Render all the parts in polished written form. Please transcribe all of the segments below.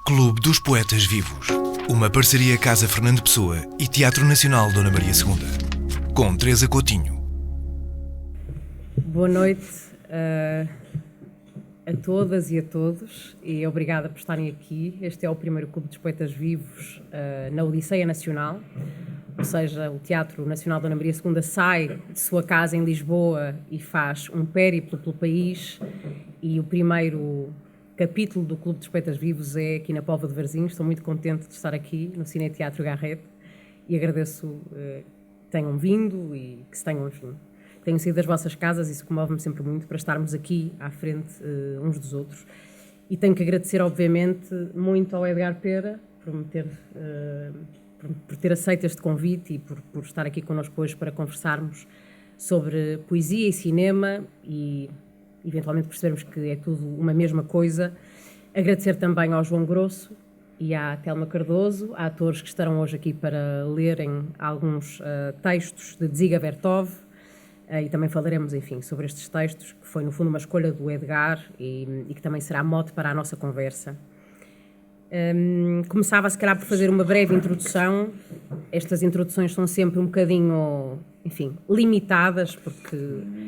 Clube dos Poetas Vivos. Uma parceria Casa Fernando Pessoa e Teatro Nacional Dona Maria II. Com Teresa Coutinho. Boa noite a todas e a todos e obrigada por estarem aqui. Este é o primeiro Clube dos Poetas Vivos na Odisseia Nacional, ou seja, o Teatro Nacional Dona Maria II sai de sua casa em Lisboa e faz um périplo pelo país, e o primeiro capítulo do Clube dos Poetas Vivos é aqui na Póvoa de Varzim. Estou muito contente de estar aqui no Cine Teatro Garrett e agradeço que tenham vindo e que se tenham, enfim, tenham saído das vossas casas. Isso comove-me sempre muito para estarmos aqui à frente uns dos outros. E tenho que agradecer, obviamente, muito ao Edgar Pera por ter aceito este convite e por estar aqui connosco hoje para conversarmos sobre poesia e cinema e eventualmente percebermos que é tudo uma mesma coisa. Agradecer também ao João Grosso e à Telma Cardoso, a atores que estarão hoje aqui para lerem alguns textos de Dziga Vertov, e também falaremos, enfim, sobre estes textos, que foi no fundo uma escolha do Edgar e que também será mote para a nossa conversa. Começava se calhar por fazer uma breve introdução. Estas introduções são sempre um bocadinho, enfim, limitadas, porque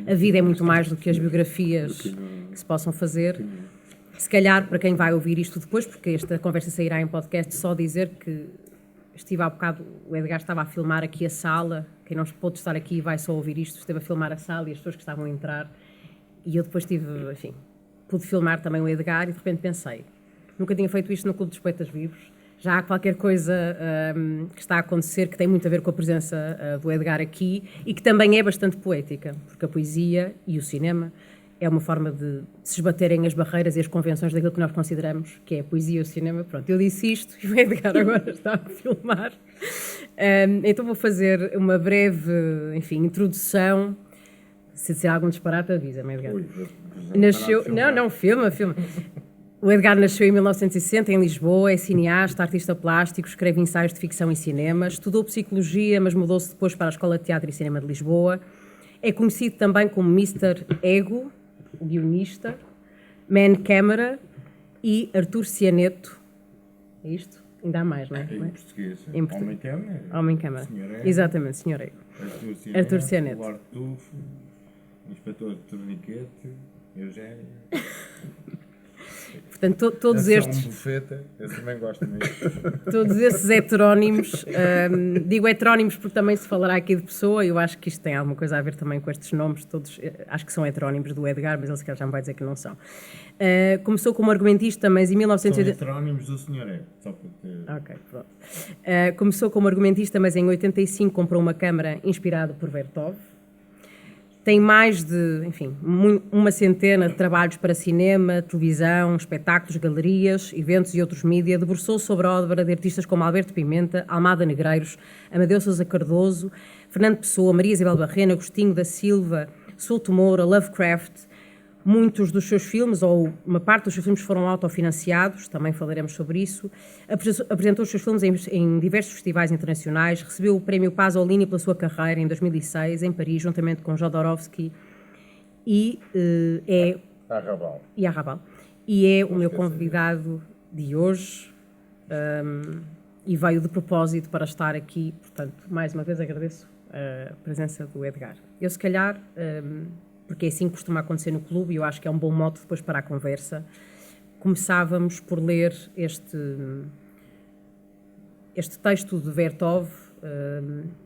a vida é muito mais do que as biografias que se possam fazer. Se calhar, para quem vai ouvir isto depois, porque esta conversa sairá em podcast, só dizer que estive há bocado, o Edgar estava a filmar aqui a sala. Quem não pôde estar aqui vai só ouvir isto, esteve a filmar a sala e as pessoas que estavam a entrar, e eu depois pude filmar também o Edgar e de repente pensei, nunca tinha feito isto no Clube dos Poetas Vivos. Já há qualquer coisa que está a acontecer que tem muito a ver com a presença do Edgar aqui e que também é bastante poética, porque a poesia e o cinema é uma forma de se esbaterem as barreiras e as convenções daquilo que nós consideramos que é a poesia e o cinema. Pronto, eu disse isto e o Edgar agora está a filmar. Então vou fazer uma breve, enfim, introdução. Se disser algum disparate, avisa-me, Edgar. Filma. O Edgar nasceu em 1960 em Lisboa, é cineasta, artista plástico, escreve ensaios de ficção e cinema, estudou psicologia, mas mudou-se depois para a Escola de Teatro e Cinema de Lisboa. É conhecido também como Mr. Ego, o guionista, Man Câmara e Artur Cianeto. É isto? Ainda há mais, não é? Em português. Homem Câmara. Exatamente, Sr. Ego. Artur Cianeto. O Artufo, Inspetor de Torniquete, Eugénio. Portanto, todos estes... um bufeta, eu também gosto mesmo. Todos esses heterónimos, digo heterónimos porque também se falará aqui de pessoa, e eu acho que isto tem alguma coisa a ver também com estes nomes, todos acho que são heterónimos do Edgar, mas ele se calhar já me vai dizer que não são. Começou como argumentista, mas em 1980... São heterónimos do Sr. E, só para ter... Ok, pronto. Começou como argumentista, mas em 85 comprou uma câmara inspirada por Vertov. Tem mais de, enfim, uma centena de trabalhos para cinema, televisão, espetáculos, galerias, eventos e outros mídia. Debruçou sobre a obra de artistas como Alberto Pimenta, Almada Negreiros, Amadeu Sousa Cardoso, Fernando Pessoa, Maria Isabel Barrena, Agostinho da Silva, Souto Moura, Lovecraft. Muitos dos seus filmes, ou uma parte dos seus filmes, foram autofinanciados, também falaremos sobre isso. Apresentou os seus filmes em diversos festivais internacionais, recebeu o prémio Paz Olini pela sua carreira em 2006, em Paris, juntamente com Jodorowsky, e Arrabal. E é o meu convidado de hoje, e veio de propósito para estar aqui. Portanto, mais uma vez agradeço a presença do Edgar. Eu, se calhar... porque é assim que costuma acontecer no clube, e eu acho que é um bom mote depois para a conversa. Começávamos por ler este texto de Vertov,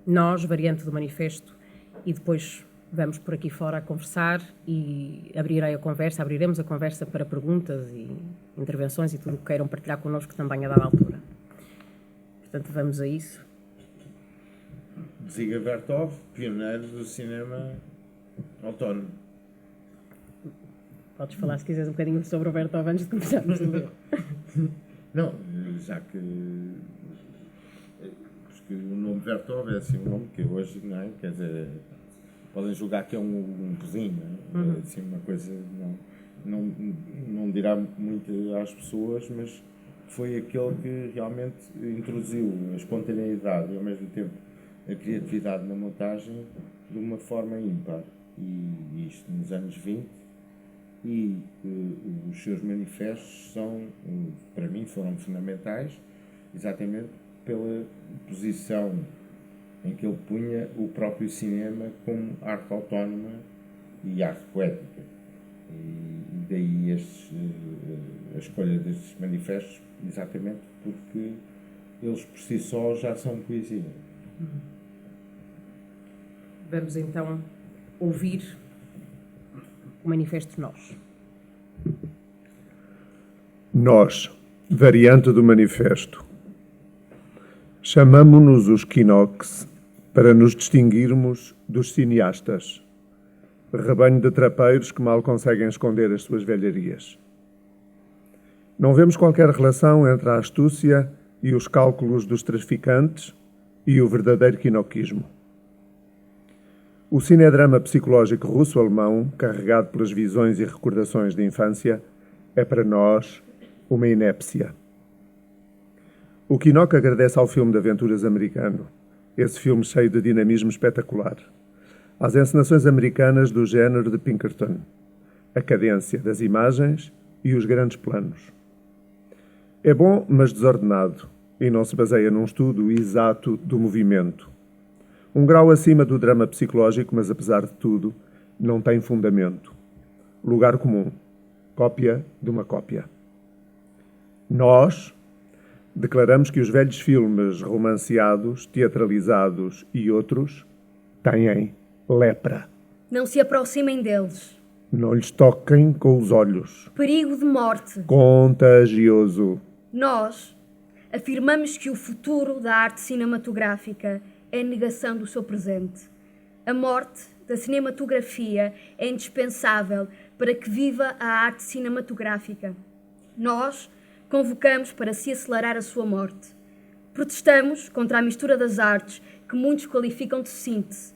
Nós, variante do manifesto, e depois vamos por aqui fora a conversar e abriremos a conversa para perguntas e intervenções e tudo o que queiram partilhar connosco também a dada altura. Portanto, vamos a isso. Dziga Vertov, pioneiro do cinema autónomo. Podes falar, se quiseres, um bocadinho sobre o Vertov antes de começarmos a ler. Não, já que... Porque o nome Vertov é assim um nome que hoje, não é? Quer dizer, podem julgar que é um cozinho, não é? É assim uma coisa... Não dirá muito às pessoas, mas foi aquele que realmente introduziu a espontaneidade e, ao mesmo tempo, a criatividade na montagem de uma forma ímpar. E isto nos anos 20 e os seus manifestos para mim, foram fundamentais, exatamente pela posição em que ele punha o próprio cinema como arte autónoma e arte poética. E daí a escolha destes manifestos, exatamente porque eles por si só já são poesia. Vamos então ouvir o manifesto Nós. Nós, variante do manifesto. Chamamo-nos os Quinox para nos distinguirmos dos cineastas, rebanho de trapeiros que mal conseguem esconder as suas velharias. Não vemos qualquer relação entre a astúcia e os cálculos dos traficantes e o verdadeiro quinoquismo. O cinedrama psicológico russo-alemão, carregado pelas visões e recordações de infância, é para nós uma inépcia. O Quinoc agradece ao filme de aventuras americano, esse filme cheio de dinamismo espetacular, às encenações americanas do género de Pinkerton, a cadência das imagens e os grandes planos. É bom, mas desordenado, e não se baseia num estudo exato do movimento. Um grau acima do drama psicológico, mas apesar de tudo, não tem fundamento. Lugar comum. Cópia de uma cópia. Nós declaramos que os velhos filmes romanceados, teatralizados e outros têm lepra. Não se aproximem deles. Não lhes toquem com os olhos. Perigo de morte. Contagioso. Nós afirmamos que o futuro da arte cinematográfica é a negação do seu presente. A morte da cinematografia é indispensável para que viva a arte cinematográfica. Nós convocamos para se acelerar a sua morte. Protestamos contra a mistura das artes que muitos qualificam de síntese.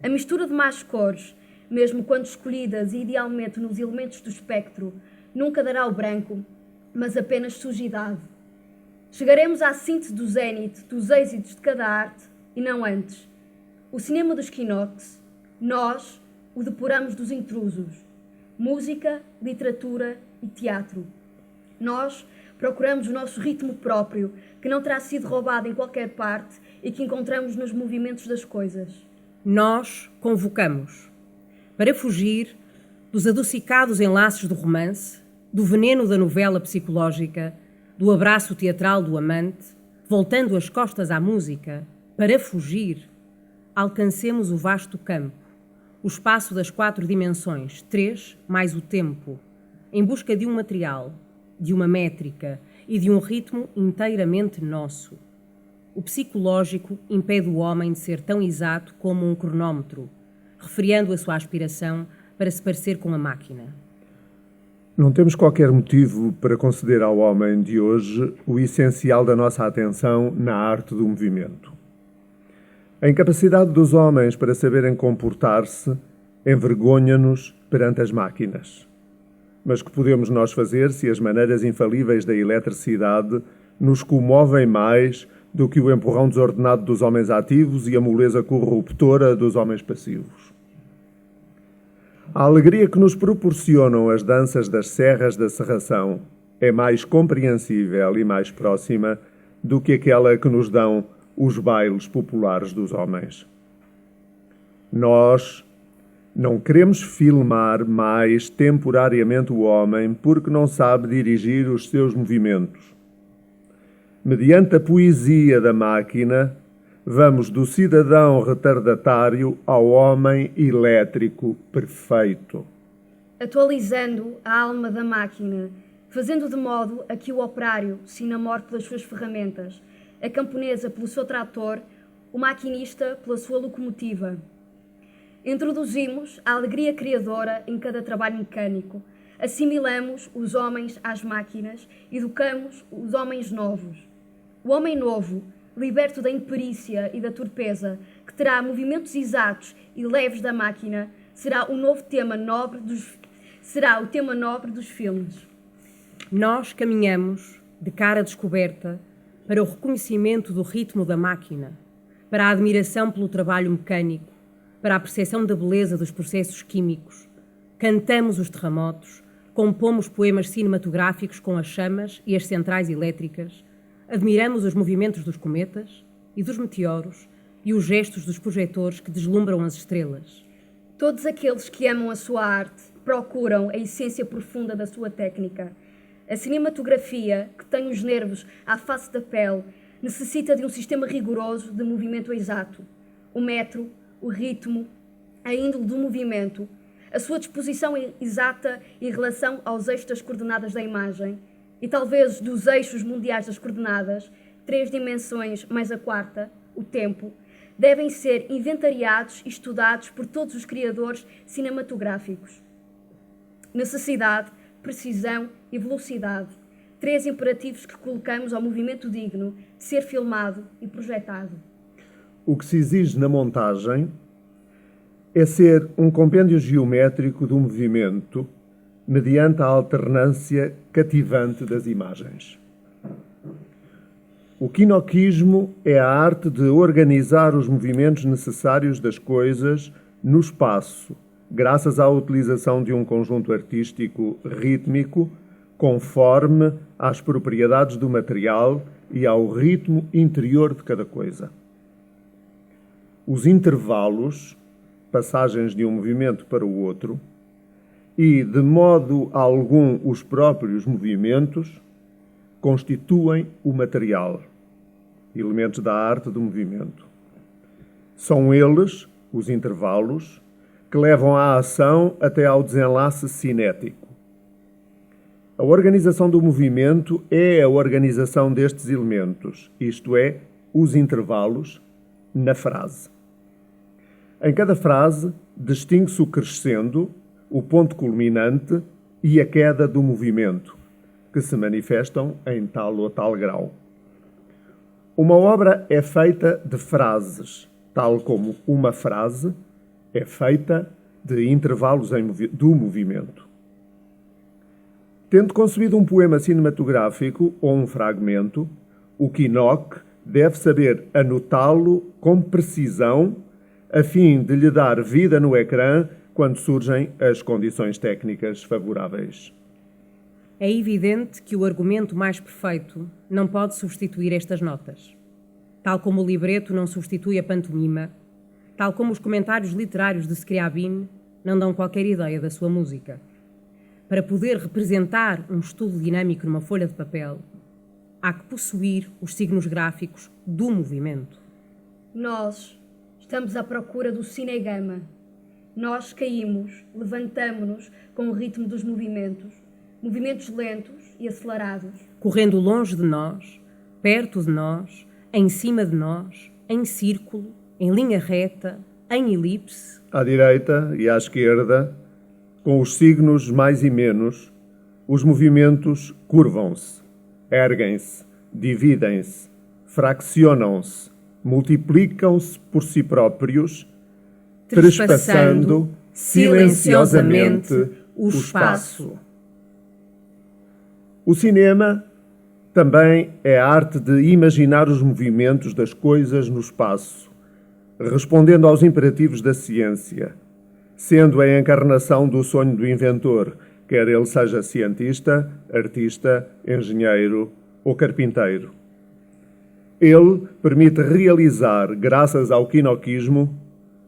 A mistura de más cores, mesmo quando escolhidas idealmente nos elementos do espectro, nunca dará o branco, mas apenas sujidade. Chegaremos à síntese do zénite dos êxitos de cada arte e não antes. O cinema dos Quinox, nós o depuramos dos intrusos. Música, literatura e teatro. Nós procuramos o nosso ritmo próprio, que não terá sido roubado em qualquer parte e que encontramos nos movimentos das coisas. Nós convocamos para fugir dos adocicados enlaces do romance, do veneno da novela psicológica, do abraço teatral do amante, voltando as costas à música, para fugir, alcancemos o vasto campo, o espaço das 4 dimensões, 3 mais o tempo, em busca de um material, de uma métrica e de um ritmo inteiramente nosso. O psicológico impede o homem de ser tão exato como um cronómetro, refriando a sua aspiração para se parecer com a máquina. Não temos qualquer motivo para conceder ao homem de hoje o essencial da nossa atenção na arte do movimento. A incapacidade dos homens para saberem comportar-se envergonha-nos perante as máquinas. Mas que podemos nós fazer se as maneiras infalíveis da eletricidade nos comovem mais do que o empurrão desordenado dos homens ativos e a moleza corruptora dos homens passivos? A alegria que nos proporcionam as danças das serras da Serração é mais compreensível e mais próxima do que aquela que nos dão os bailes populares dos homens. Nós não queremos filmar mais temporariamente o homem porque não sabe dirigir os seus movimentos. Mediante a poesia da máquina, vamos do cidadão retardatário ao homem elétrico perfeito. Atualizando a alma da máquina, fazendo de modo a que o operário se namore pelas suas ferramentas, a camponesa pelo seu trator, o maquinista pela sua locomotiva. Introduzimos a alegria criadora em cada trabalho mecânico, assimilamos os homens às máquinas, educamos os homens novos. O homem novo, liberto da imperícia e da torpeza, que terá movimentos exatos e leves da máquina, será o tema nobre dos filmes. Nós caminhamos, de cara descoberta, para o reconhecimento do ritmo da máquina, para a admiração pelo trabalho mecânico, para a percepção da beleza dos processos químicos, cantamos os terremotos, compomos poemas cinematográficos com as chamas e as centrais elétricas, admiramos os movimentos dos cometas e dos meteoros e os gestos dos projetores que deslumbram as estrelas. Todos aqueles que amam a sua arte procuram a essência profunda da sua técnica. A cinematografia, que tem os nervos à face da pele, necessita de um sistema rigoroso de movimento exato. O metro, o ritmo, a índole do movimento, a sua disposição exata em relação aos eixos das coordenadas da imagem e talvez dos eixos mundiais das coordenadas, 3 dimensões mais a quarta, o tempo, devem ser inventariados e estudados por todos os criadores cinematográficos. Necessidade, precisão e velocidade, 3 imperativos que colocamos ao movimento digno de ser filmado e projetado. O que se exige na montagem é ser um compêndio geométrico do movimento mediante a alternância cativante das imagens. O quinoquismo é a arte de organizar os movimentos necessários das coisas no espaço, graças à utilização de um conjunto artístico rítmico conforme às propriedades do material e ao ritmo interior de cada coisa. Os intervalos, passagens de um movimento para o outro, e, de modo algum, os próprios movimentos, constituem o material, elementos da arte do movimento. São eles, os intervalos, que levam a ação até ao desenlace cinético. A organização do movimento é a organização destes elementos, isto é, os intervalos, na frase. Em cada frase, distingue-se o crescendo, o ponto culminante e a queda do movimento, que se manifestam em tal ou tal grau. Uma obra é feita de frases, tal como uma frase é feita de intervalos do movimento. Tendo concebido um poema cinematográfico ou um fragmento, o quinoque deve saber anotá-lo com precisão a fim de lhe dar vida no ecrã quando surgem as condições técnicas favoráveis. É evidente que o argumento mais perfeito não pode substituir estas notas. Tal como o libreto não substitui a pantomima, tal como os comentários literários de Scriabin não dão qualquer ideia da sua música. Para poder representar um estudo dinâmico numa folha de papel, há que possuir os signos gráficos do movimento. Nós estamos à procura do cinegama. Nós caímos, levantamo-nos com o ritmo dos movimentos lentos e acelerados. Correndo longe de nós, perto de nós, em cima de nós, em círculo, em linha reta, em elipse. À direita e à esquerda, com os signos mais e menos, os movimentos curvam-se, erguem-se, dividem-se, fraccionam-se, multiplicam-se por si próprios, trespassando silenciosamente o espaço. O cinema também é a arte de imaginar os movimentos das coisas no espaço, respondendo aos imperativos da ciência, sendo a encarnação do sonho do inventor, quer ele seja cientista, artista, engenheiro ou carpinteiro. Ele permite realizar, graças ao quinoquismo,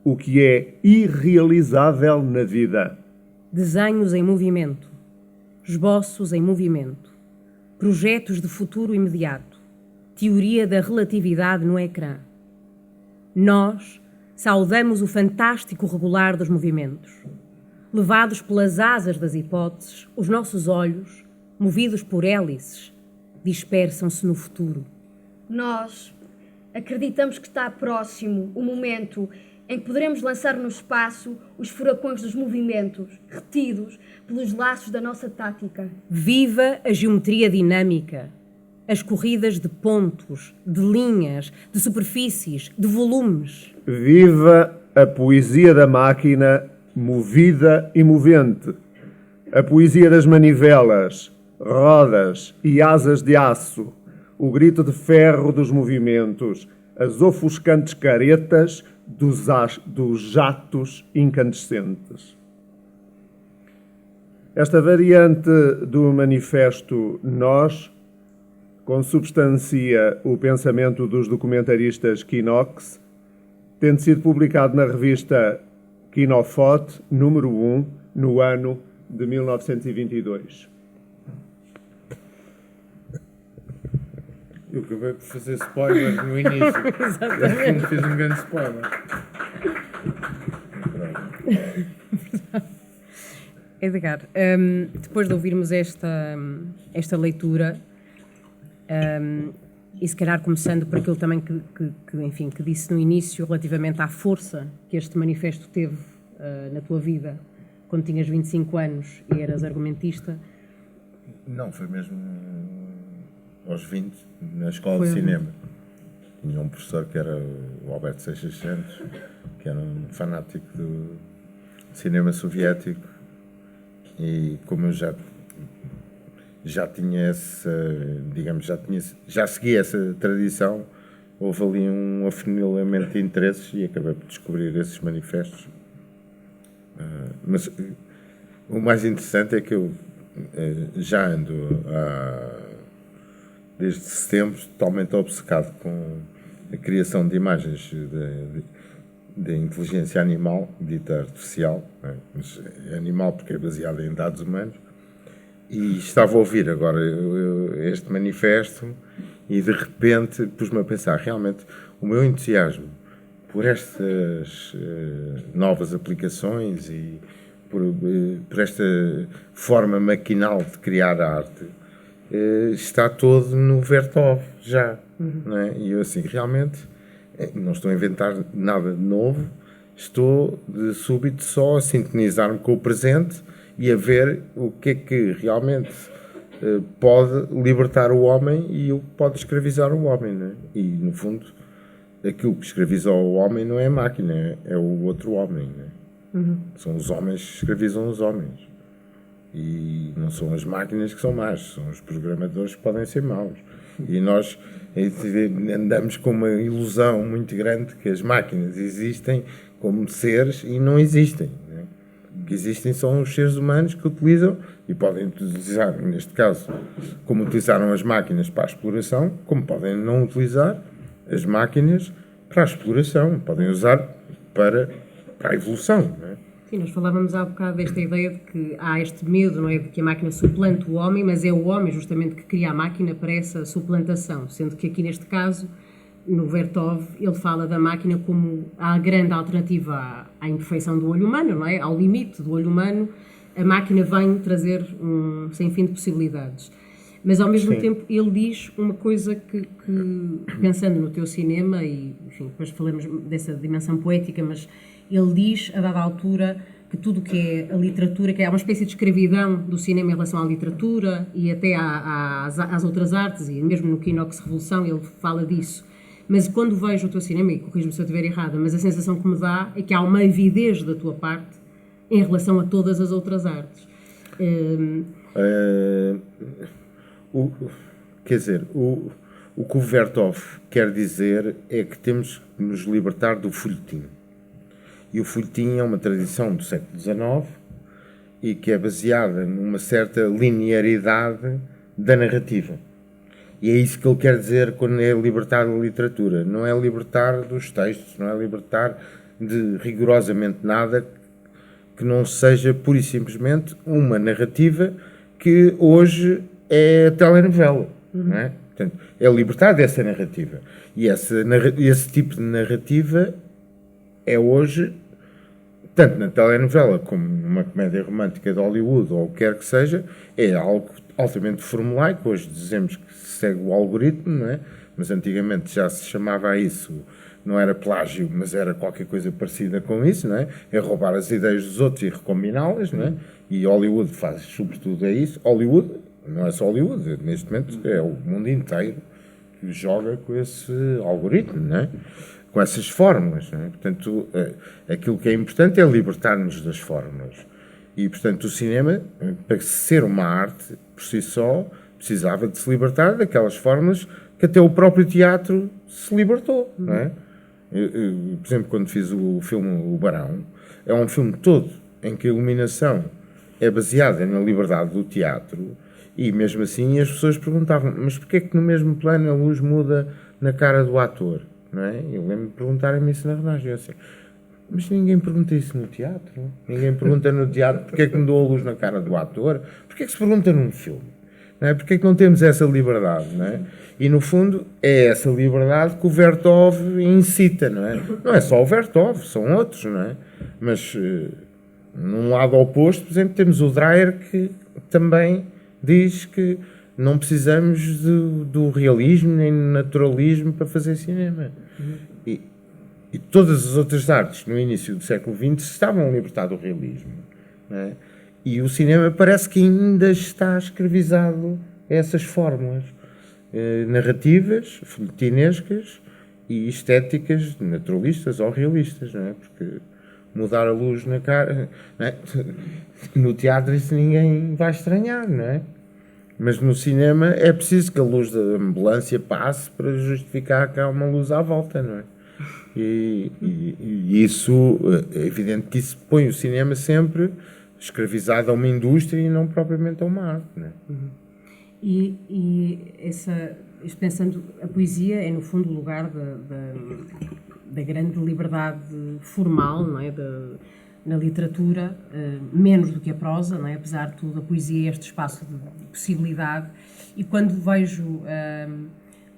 o que é irrealizável na vida. Desenhos em movimento, esboços em movimento, projetos de futuro imediato, teoria da relatividade no ecrã. Nós saudamos o fantástico regular dos movimentos. Levados pelas asas das hipóteses, os nossos olhos, movidos por hélices, dispersam-se no futuro. Nós acreditamos que está próximo o momento em que poderemos lançar no espaço os furacões dos movimentos, retidos pelos laços da nossa tática. Viva a geometria dinâmica, as corridas de pontos, de linhas, de superfícies, de volumes. Viva a poesia da máquina movida e movente, a poesia das manivelas, rodas e asas de aço, o grito de ferro dos movimentos, as ofuscantes caretas dos jatos incandescentes. Esta variante do manifesto Nós consubstancia o pensamento dos documentaristas Quinox, tendo sido publicado na revista Quinofote, número 1, no ano de 1922. Eu acabei por fazer spoiler no início. Exatamente. Fiz um grande spoiler. Edgar, depois de ouvirmos esta leitura, e se calhar começando por aquilo também que disse no início relativamente à força que este manifesto teve na tua vida quando tinhas 25 anos e eras argumentista. Não, foi mesmo aos 20, na escola de cinema. Tinha um professor que era o Alberto Seixas Santos, que era um fanático do cinema soviético, e como eu já tinha essa, digamos, já seguia essa tradição, houve ali um afunilamento de interesses e acabei por descobrir esses manifestos. Mas o mais interessante é que eu já ando desde setembro totalmente obcecado com a criação de imagens de inteligência animal, dita artificial, mas é animal porque é baseada em dados humanos, e estava a ouvir agora este manifesto e de repente pus-me a pensar, realmente o meu entusiasmo por estas novas aplicações e por esta forma maquinal de criar arte está todo no Vertov já, não é? E eu assim, realmente não estou a inventar nada de novo, estou de súbito só a sintonizar-me com o presente e a ver o que é que realmente pode libertar o homem e o que pode escravizar o homem, não é? E no fundo aquilo que escraviza o homem não é a máquina, é o outro homem, não é? São os homens que escravizam os homens. E não são as máquinas que são más, são os programadores que podem ser maus. E nós andamos com uma ilusão muito grande que as máquinas existem como seres e não existem. Né? O que existem são os seres humanos que utilizam e podem utilizar, neste caso, como utilizaram as máquinas para a exploração, como podem não utilizar as máquinas para a exploração, podem usar para a evolução. Não é? Sim, nós falávamos há bocado desta ideia de que há este medo, não é, de que a máquina suplante o homem, mas é o homem justamente que cria a máquina para essa suplantação, sendo que aqui neste caso, no Vertov, ele fala da máquina como a grande alternativa à imperfeição do olho humano, não é? Ao limite do olho humano, a máquina vem trazer um sem fim de possibilidades. Mas ao mesmo tempo ele diz uma coisa que, pensando no teu cinema, e enfim, depois falamos dessa dimensão poética, mas ele diz, a dada altura, que tudo o que é a literatura, que é uma espécie de escravidão do cinema em relação à literatura e até às outras artes, e mesmo no Quinox Revolução ele fala disso. Mas quando vejo o teu cinema, e corrijo-me se eu estiver errada, mas a sensação que me dá é que há uma avidez da tua parte em relação a todas as outras artes. Quer dizer, o que o Vertov quer dizer é que temos que nos libertar do folhetim. E o folhetim é uma tradição do século XIX e que é baseada numa certa linearidade da narrativa. E é isso que ele quer dizer quando é libertar da literatura. Não é libertar dos textos, não é libertar de rigorosamente nada que não seja pura e simplesmente uma narrativa que hoje é a telenovela. Não é? Portanto, é libertar dessa narrativa. E esse tipo de narrativa é hoje, tanto na telenovela como numa comédia romântica de Hollywood ou o que quer que seja, é algo altamente formulaico. Hoje dizemos que segue o algoritmo, não é? Mas antigamente já se chamava a isso, não era plágio, mas era qualquer coisa parecida com isso, não é? É roubar as ideias dos outros e recombiná-las, não é? E Hollywood faz sobretudo isso. Hollywood, não é só Hollywood, neste momento é o mundo inteiro que joga com esse algoritmo, não é? Com essas fórmulas, não é? Portanto, aquilo que é importante é libertar-nos das fórmulas. E, portanto, o cinema, para ser uma arte por si só, precisava de se libertar daquelas fórmulas que até o próprio teatro se libertou, não é? Por exemplo, quando fiz o filme O Barão, é um filme todo em que a iluminação é baseada na liberdade do teatro, e mesmo assim as pessoas perguntavam, mas porquê é que no mesmo plano a luz muda na cara do ator? Não é? Eu lembro de perguntarem-me isso na rodagem. Eu assim, mas ninguém pergunta isso no teatro. Ninguém pergunta no teatro porque é que mudou a luz na cara do ator. Porque é que se pergunta num filme? Não é? Porque é que não temos essa liberdade? Não é? E no fundo é essa liberdade que o Vertov incita. Não é? Não é só o Vertov, são outros. Não é? Mas num lado oposto, por exemplo, temos o Dreyer, que também diz que não precisamos do realismo nem do naturalismo para fazer cinema. E todas as outras artes, no início do século XX, estavam a libertar do realismo. Não é? E o cinema parece que ainda está escravizado a essas fórmulas narrativas, folhetinescas e estéticas naturalistas ou realistas. Não é? Porque mudar a luz na cara... Não é? No teatro isso ninguém vai estranhar, não é? Mas no cinema é preciso que a luz da ambulância passe para justificar que há uma luz à volta, não é? E isso, é evidente que isso põe o cinema sempre escravizado a uma indústria e não propriamente a uma arte, não é? Isto pensando, a poesia é no fundo o lugar da grande liberdade formal, não é? Na literatura, menos do que a prosa, não é? Apesar de tudo, a poesia é este espaço de possibilidade. E quando vejo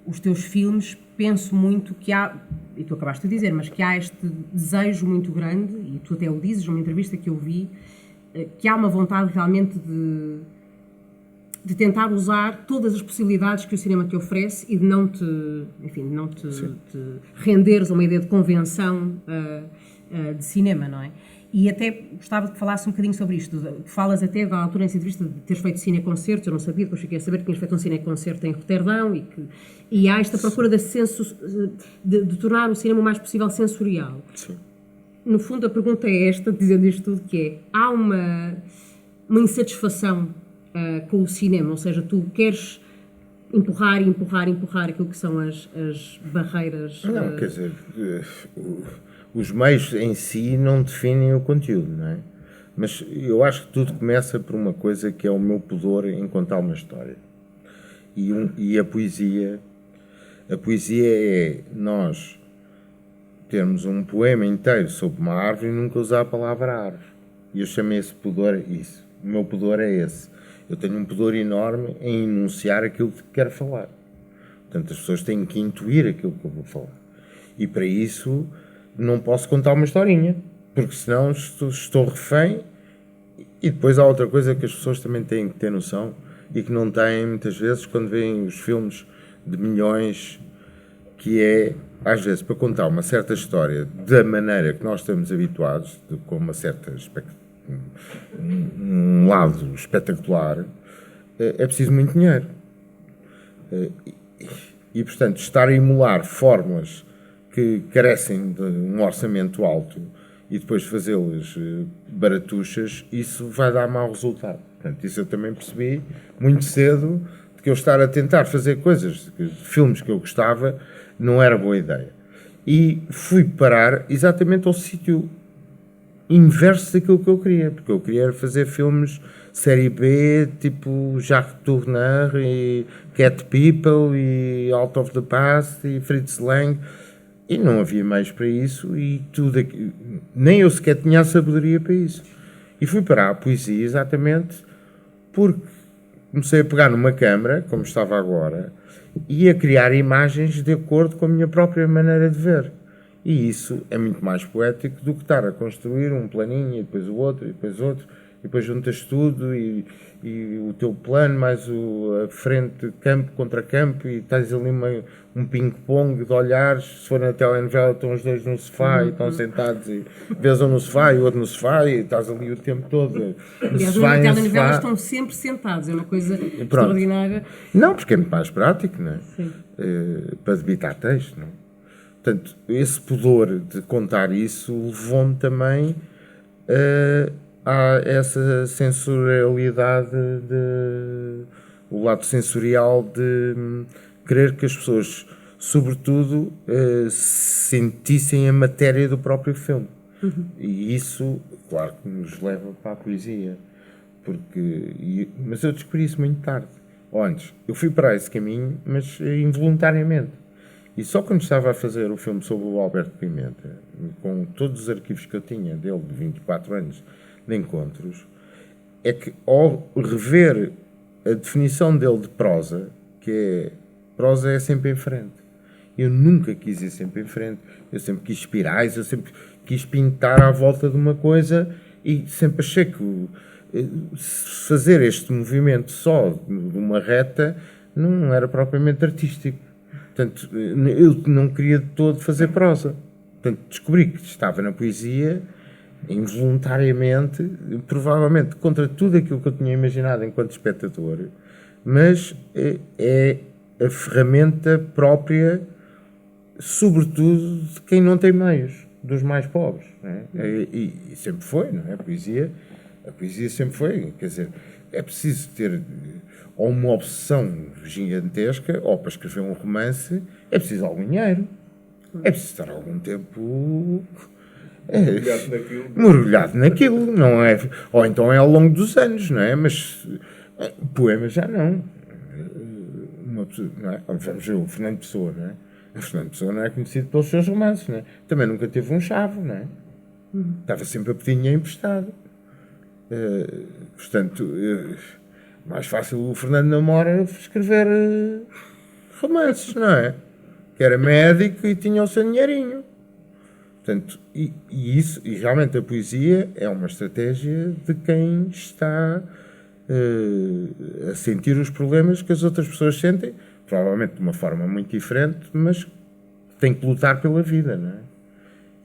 os teus filmes, penso muito que há, e tu acabaste de dizer, mas que há este desejo muito grande, e tu até o dizes numa entrevista que eu vi, que há uma vontade realmente de tentar usar todas as possibilidades que o cinema te oferece e de não te renderes a uma ideia de convenção de cinema, não é? E até gostava que falasse um bocadinho sobre isto. Falas até da altura nessa entrevista de teres feito cineconcertos, eu não sabia, depois fiquei a saber que tinhas feito um cineconcerto em Roterdão e há esta procura de tornar o cinema o mais possível sensorial. Sim. No fundo, a pergunta é esta, dizendo isto tudo, que é, há uma insatisfação com o cinema, ou seja, tu queres empurrar aquilo que são as barreiras... Não, quer dizer... Os meios em si não definem o conteúdo, não é? Mas eu acho que tudo começa por uma coisa que é o meu pudor em contar uma história. E a poesia é nós termos um poema inteiro sobre uma árvore e nunca usar a palavra árvore. E eu chamei esse pudor isso. O meu pudor é esse. Eu tenho um pudor enorme em enunciar aquilo que quero falar. Portanto, as pessoas têm que intuir aquilo que eu vou falar. E para isso... não posso contar uma historinha, porque senão estou refém. E depois há outra coisa que as pessoas também têm que ter noção e que não têm muitas vezes quando veem os filmes de milhões, que é, às vezes, para contar uma certa história da maneira que nós estamos habituados, com uma certa um lado espetacular, é preciso muito dinheiro. E portanto, estar a emular fórmulas que carecem de um orçamento alto e depois fazê-las baratuchas, isso vai dar mau resultado. Portanto, isso eu também percebi muito cedo, de que eu estar a tentar fazer coisas, filmes que eu gostava, não era boa ideia. E fui parar exatamente ao sítio inverso daquilo que eu queria, porque eu queria fazer filmes série B, tipo Jacques Tourneur e Cat People e Out of the Past e Fritz Lang. E não havia mais para isso e tudo aqui, nem eu sequer tinha a sabedoria para isso. E fui para a poesia exatamente porque comecei a pegar numa câmara, como estava agora, e a criar imagens de acordo com a minha própria maneira de ver. E isso é muito mais poético do que estar a construir um planinho e depois o outro, e depois outro, e depois juntas tudo e o teu plano mais a frente, campo contra campo, e estás ali um ping-pong de olhares. Se for na telenovela estão os dois no sofá e estão sentados e vês um no sofá e o outro no sofá e estás ali o tempo todo. Aliás, na telenovela estão sempre sentados, é uma coisa extraordinária. Não, porque é muito mais prático, não é? Sim. Para debitar texto, não é? Portanto, esse pudor de contar isso levou-me também a essa sensorialidade, o lado sensorial de querer que as pessoas, sobretudo, sentissem a matéria do próprio filme. Uhum. E isso, claro, que nos leva para a poesia. Mas eu descobri isso muito tarde. Ou antes, eu fui para esse caminho, mas involuntariamente. E só quando estava a fazer o filme sobre o Alberto Pimenta, com todos os arquivos que eu tinha dele, de 24 anos de encontros, é que ao rever a definição dele de prosa, que é, prosa é sempre em frente. Eu nunca quis ir sempre em frente. Eu sempre quis espirais, eu sempre quis pintar à volta de uma coisa e sempre achei que fazer este movimento só de uma reta não era propriamente artístico. Portanto, eu não queria de todo fazer prosa. Portanto, descobri que estava na poesia involuntariamente, provavelmente contra tudo aquilo que eu tinha imaginado enquanto espectador, mas é a ferramenta própria, sobretudo, de quem não tem meios, dos mais pobres. Não é? E sempre foi, não é? A poesia sempre foi, quer dizer, é preciso ter ou uma obsessão gigantesca, ou para escrever um romance, é preciso algum dinheiro. É preciso estar algum tempo mergulhado naquilo, não é? Ou então é ao longo dos anos, não é? Mas poema já não. Uma pessoa, não é? Vamos ver o Fernando Pessoa, não é? O Fernando Pessoa não é conhecido pelos seus romances, não é? Também nunca teve um chave, não é? Estava sempre a pedir dinheiro emprestado. Portanto, mais fácil o Fernando Namora escrever romances, não é? Que era médico e tinha o seu dinheirinho. Portanto, e realmente a poesia é uma estratégia de quem está a sentir os problemas que as outras pessoas sentem, provavelmente de uma forma muito diferente, mas tem que lutar pela vida, não é?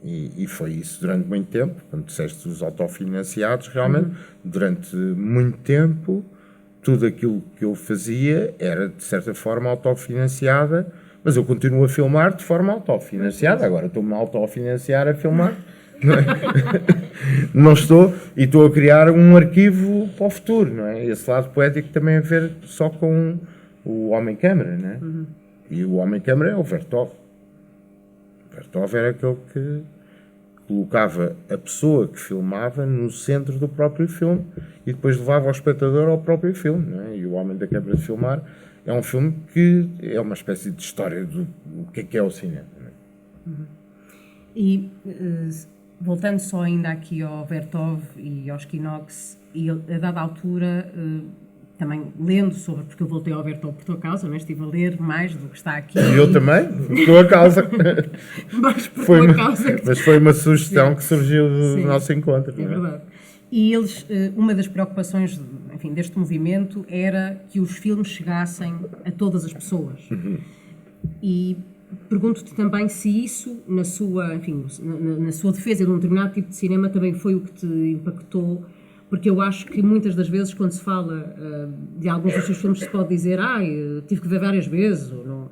E foi isso durante muito tempo. Quando disseste os autofinanciados, realmente, durante muito tempo, tudo aquilo que eu fazia era, de certa forma, autofinanciada, mas eu continuo a filmar de forma autofinanciada. Agora estou-me a autofinanciar a filmar. Não é? Não estou, e estou a criar um arquivo para o futuro, não é? Esse lado poético também a ver só com o Homem-Câmara, não é? E o Homem-Câmara é o Vertov. O Vertov era aquele que colocava a pessoa que filmava no centro do próprio filme e depois levava o espectador ao próprio filme, não é? E o Homem da Câmara de Filmar é um filme que é uma espécie de história do que é o cinema, não é? E voltando só ainda aqui ao Vertov e aos Quinox, e a dada altura, também lendo sobre, porque eu voltei ao Vertov por tua causa, não é? Estive a ler mais do que está aqui. E eu também, por tua causa. Mas por tua causa. Mas foi uma sugestão que surgiu do Sim, nosso encontro. É verdade. E eles, uma das preocupações, enfim, deste movimento era que os filmes chegassem a todas as pessoas. E pergunto-te também se isso, na sua, enfim, na sua defesa de um determinado tipo de cinema, também foi o que te impactou, porque eu acho que muitas das vezes, quando se fala de alguns dos seus filmes, se pode dizer tive que ver várias vezes, ou não,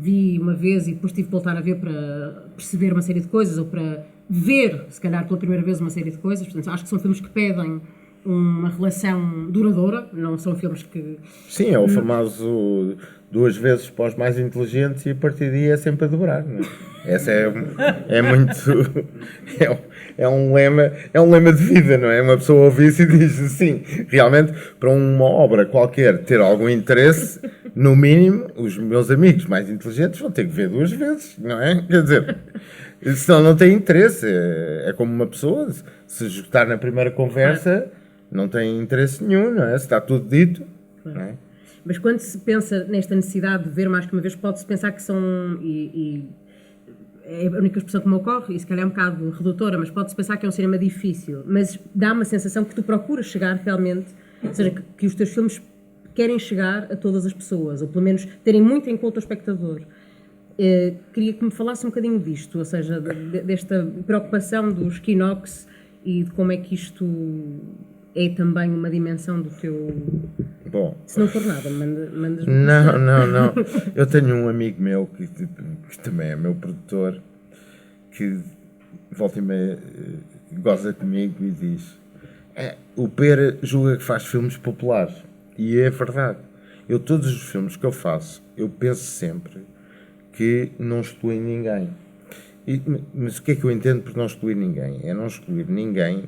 vi uma vez e depois tive que voltar a ver para perceber uma série de coisas, ou para ver, se calhar, pela primeira vez uma série de coisas. Portanto, acho que são filmes que pedem uma relação duradoura, não são filmes que... Sim, é o famoso 2 vezes para os mais inteligentes e a partir daí é sempre a dobrar, não é? Essa é muito... É um lema de vida, não é? Uma pessoa ouve isso e diz assim, realmente, para uma obra qualquer ter algum interesse, no mínimo, os meus amigos mais inteligentes vão ter que ver 2 vezes, não é? Quer dizer, senão não tem interesse. É como uma pessoa, se esgotar na primeira conversa, não tem interesse nenhum, não é? Se está tudo dito, não é? Mas quando se pensa nesta necessidade de ver mais que uma vez, pode-se pensar que são... é a única expressão que me ocorre, e se calhar é um bocado redutora, mas pode-se pensar que é um cinema difícil, mas dá uma sensação que tu procuras chegar realmente, ou seja, que os teus filmes querem chegar a todas as pessoas, ou pelo menos terem muito em conta o espectador. Queria que me falasse um bocadinho disto, ou seja, desta preocupação dos Quinox e de como é que isto é também uma dimensão do teu... Bom, se não for nada, mandas... Não. Eu tenho um amigo meu que também é meu produtor, que volta e meia goza comigo e diz: o Pera julga que faz filmes populares. E é verdade. Eu, todos os filmes que eu faço, eu penso sempre que não excluem ninguém. Mas o que é que eu entendo por não excluir ninguém? É não excluir ninguém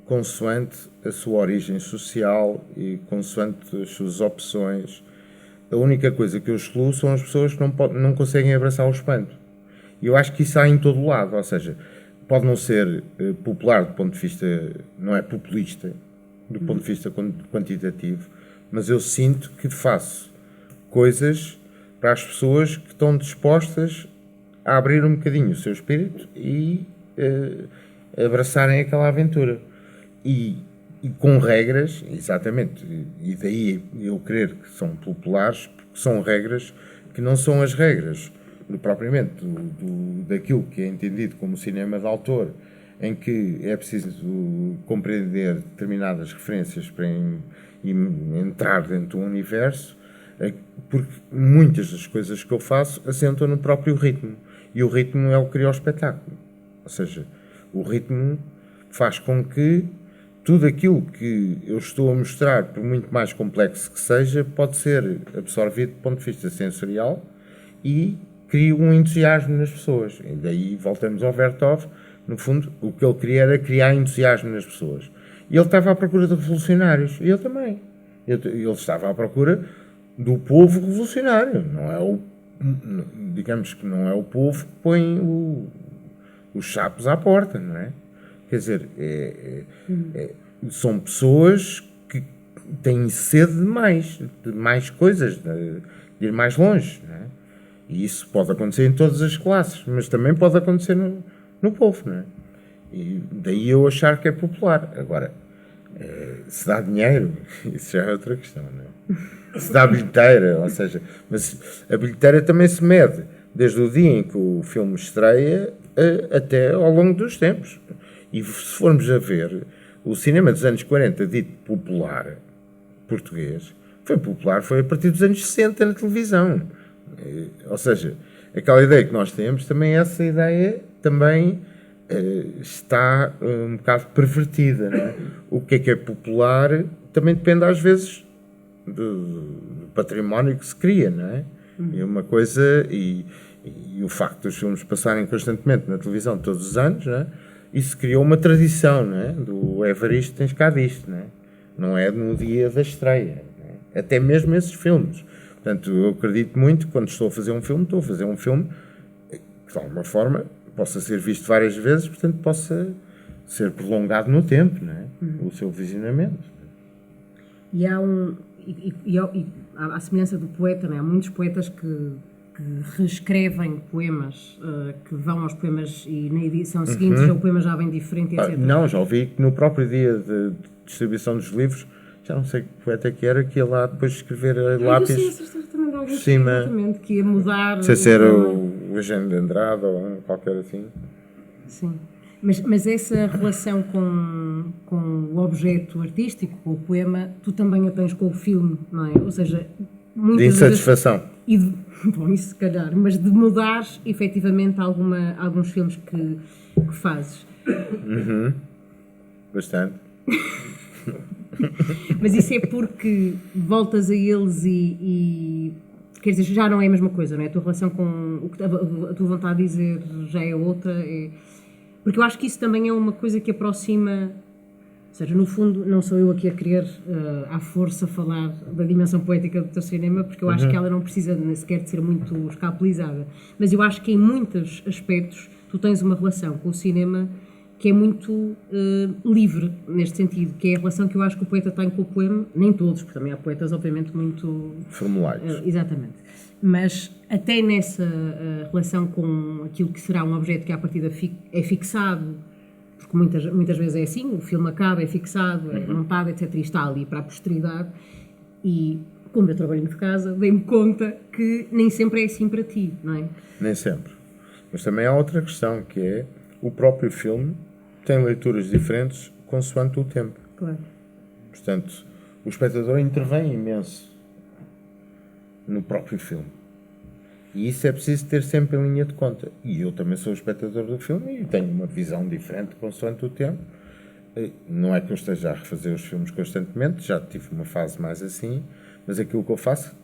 consoante a sua origem social e consoante as suas opções. A única coisa que eu excluo são as pessoas que não conseguem abraçar o espanto. E eu acho que isso há em todo lado, ou seja, pode não ser popular do ponto de vista, não é populista, do ponto de vista quantitativo, mas eu sinto que faço coisas para as pessoas que estão dispostas a abrir um bocadinho o seu espírito e abraçarem aquela aventura. E com regras, exatamente, e daí eu crer que são populares, porque são regras que não são as regras propriamente daquilo que é entendido como cinema de autor, em que é preciso compreender determinadas referências para entrar dentro do universo, porque muitas das coisas que eu faço assentam no próprio ritmo, e o ritmo é o que cria o espetáculo. Ou seja, o ritmo faz com que tudo aquilo que eu estou a mostrar, por muito mais complexo que seja, pode ser absorvido do ponto de vista sensorial e cria um entusiasmo nas pessoas. E daí voltamos ao Vertov. No fundo, o que ele queria era criar entusiasmo nas pessoas. E ele estava à procura de revolucionários. E eu também. Ele estava à procura do povo revolucionário. Não é digamos que não é o povo que põe os chapos à porta, não é? Quer dizer, são pessoas que têm sede de mais coisas, de ir mais longe, não é? E isso pode acontecer em todas as classes, mas também pode acontecer no povo, não é? E daí eu achar que é popular. Agora, se dá dinheiro, isso já é outra questão, não é? Se dá bilheteira, ou seja, mas a bilheteira também se mede desde o dia em que o filme estreia até ao longo dos tempos. E se formos a ver, o cinema dos anos 40, dito popular, português, foi a partir dos anos 60 na televisão. Ou seja, aquela ideia que nós temos, também essa ideia também está um bocado pervertida, não é? O que é popular também depende às vezes do património que se cria, não é? E uma coisa, e o facto dos filmes passarem constantemente na televisão todos os anos, não é? Isso criou uma tradição, não é? Do Evaristo tens cá disto, não é? Não é no dia da estreia, não é? Até mesmo esses filmes. Portanto, eu acredito muito que quando estou a fazer um filme que de alguma forma possa ser visto várias vezes, portanto possa ser prolongado no tempo, não é? O seu visionamento. E há a semelhança do poeta, não é? Há muitos poetas que reescrevem poemas, que vão aos poemas e na edição seguinte o poema já vem diferente, etc. Não, já ouvi que no próprio dia de distribuição dos livros, já não sei que poeta que era, que ia lá depois escrever a lápis por cima, exatamente, que ia mudar. Não sei se era o Eugênio de Andrade ou qualquer assim. Sim. Mas essa relação com o objeto artístico, com o poema, tu também a tens com o filme, não é? Ou seja, muitas de insatisfação. Bom, isso se calhar, mas de mudares efetivamente alguns filmes que fazes. Bastante. Mas isso é porque voltas a eles e quer dizer, já não é a mesma coisa, não é? A tua relação com o que a tua vontade de dizer já é outra. Porque eu acho que isso também é uma coisa que aproxima. Ou seja, no fundo, não sou eu aqui a querer à força falar da dimensão poética do teu cinema, porque eu acho que ela não precisa nem sequer de ser muito escapulizada. Mas eu acho que em muitos aspectos tu tens uma relação com o cinema que é muito livre, neste sentido, que é a relação que eu acho que o poeta tem com o poema, nem todos, porque também há poetas, obviamente, muito... formulados. Exatamente. Mas até nessa relação com aquilo que será um objeto que à partida é fixado, porque muitas vezes é assim, o filme acaba, é fixado, é montado, etc. E está ali para a posteridade. E, como eu trabalho de casa, dei-me conta que nem sempre é assim para ti, não é? Nem sempre. Mas também há outra questão, que é o próprio filme tem leituras diferentes consoante o tempo. Claro. Portanto, o espectador intervém imenso no próprio filme. E isso é preciso ter sempre em linha de conta. E eu também sou o espectador do filme e tenho uma visão diferente consoante o tempo. Não é que eu esteja a refazer os filmes constantemente, já tive uma fase mais assim, mas aquilo que eu faço,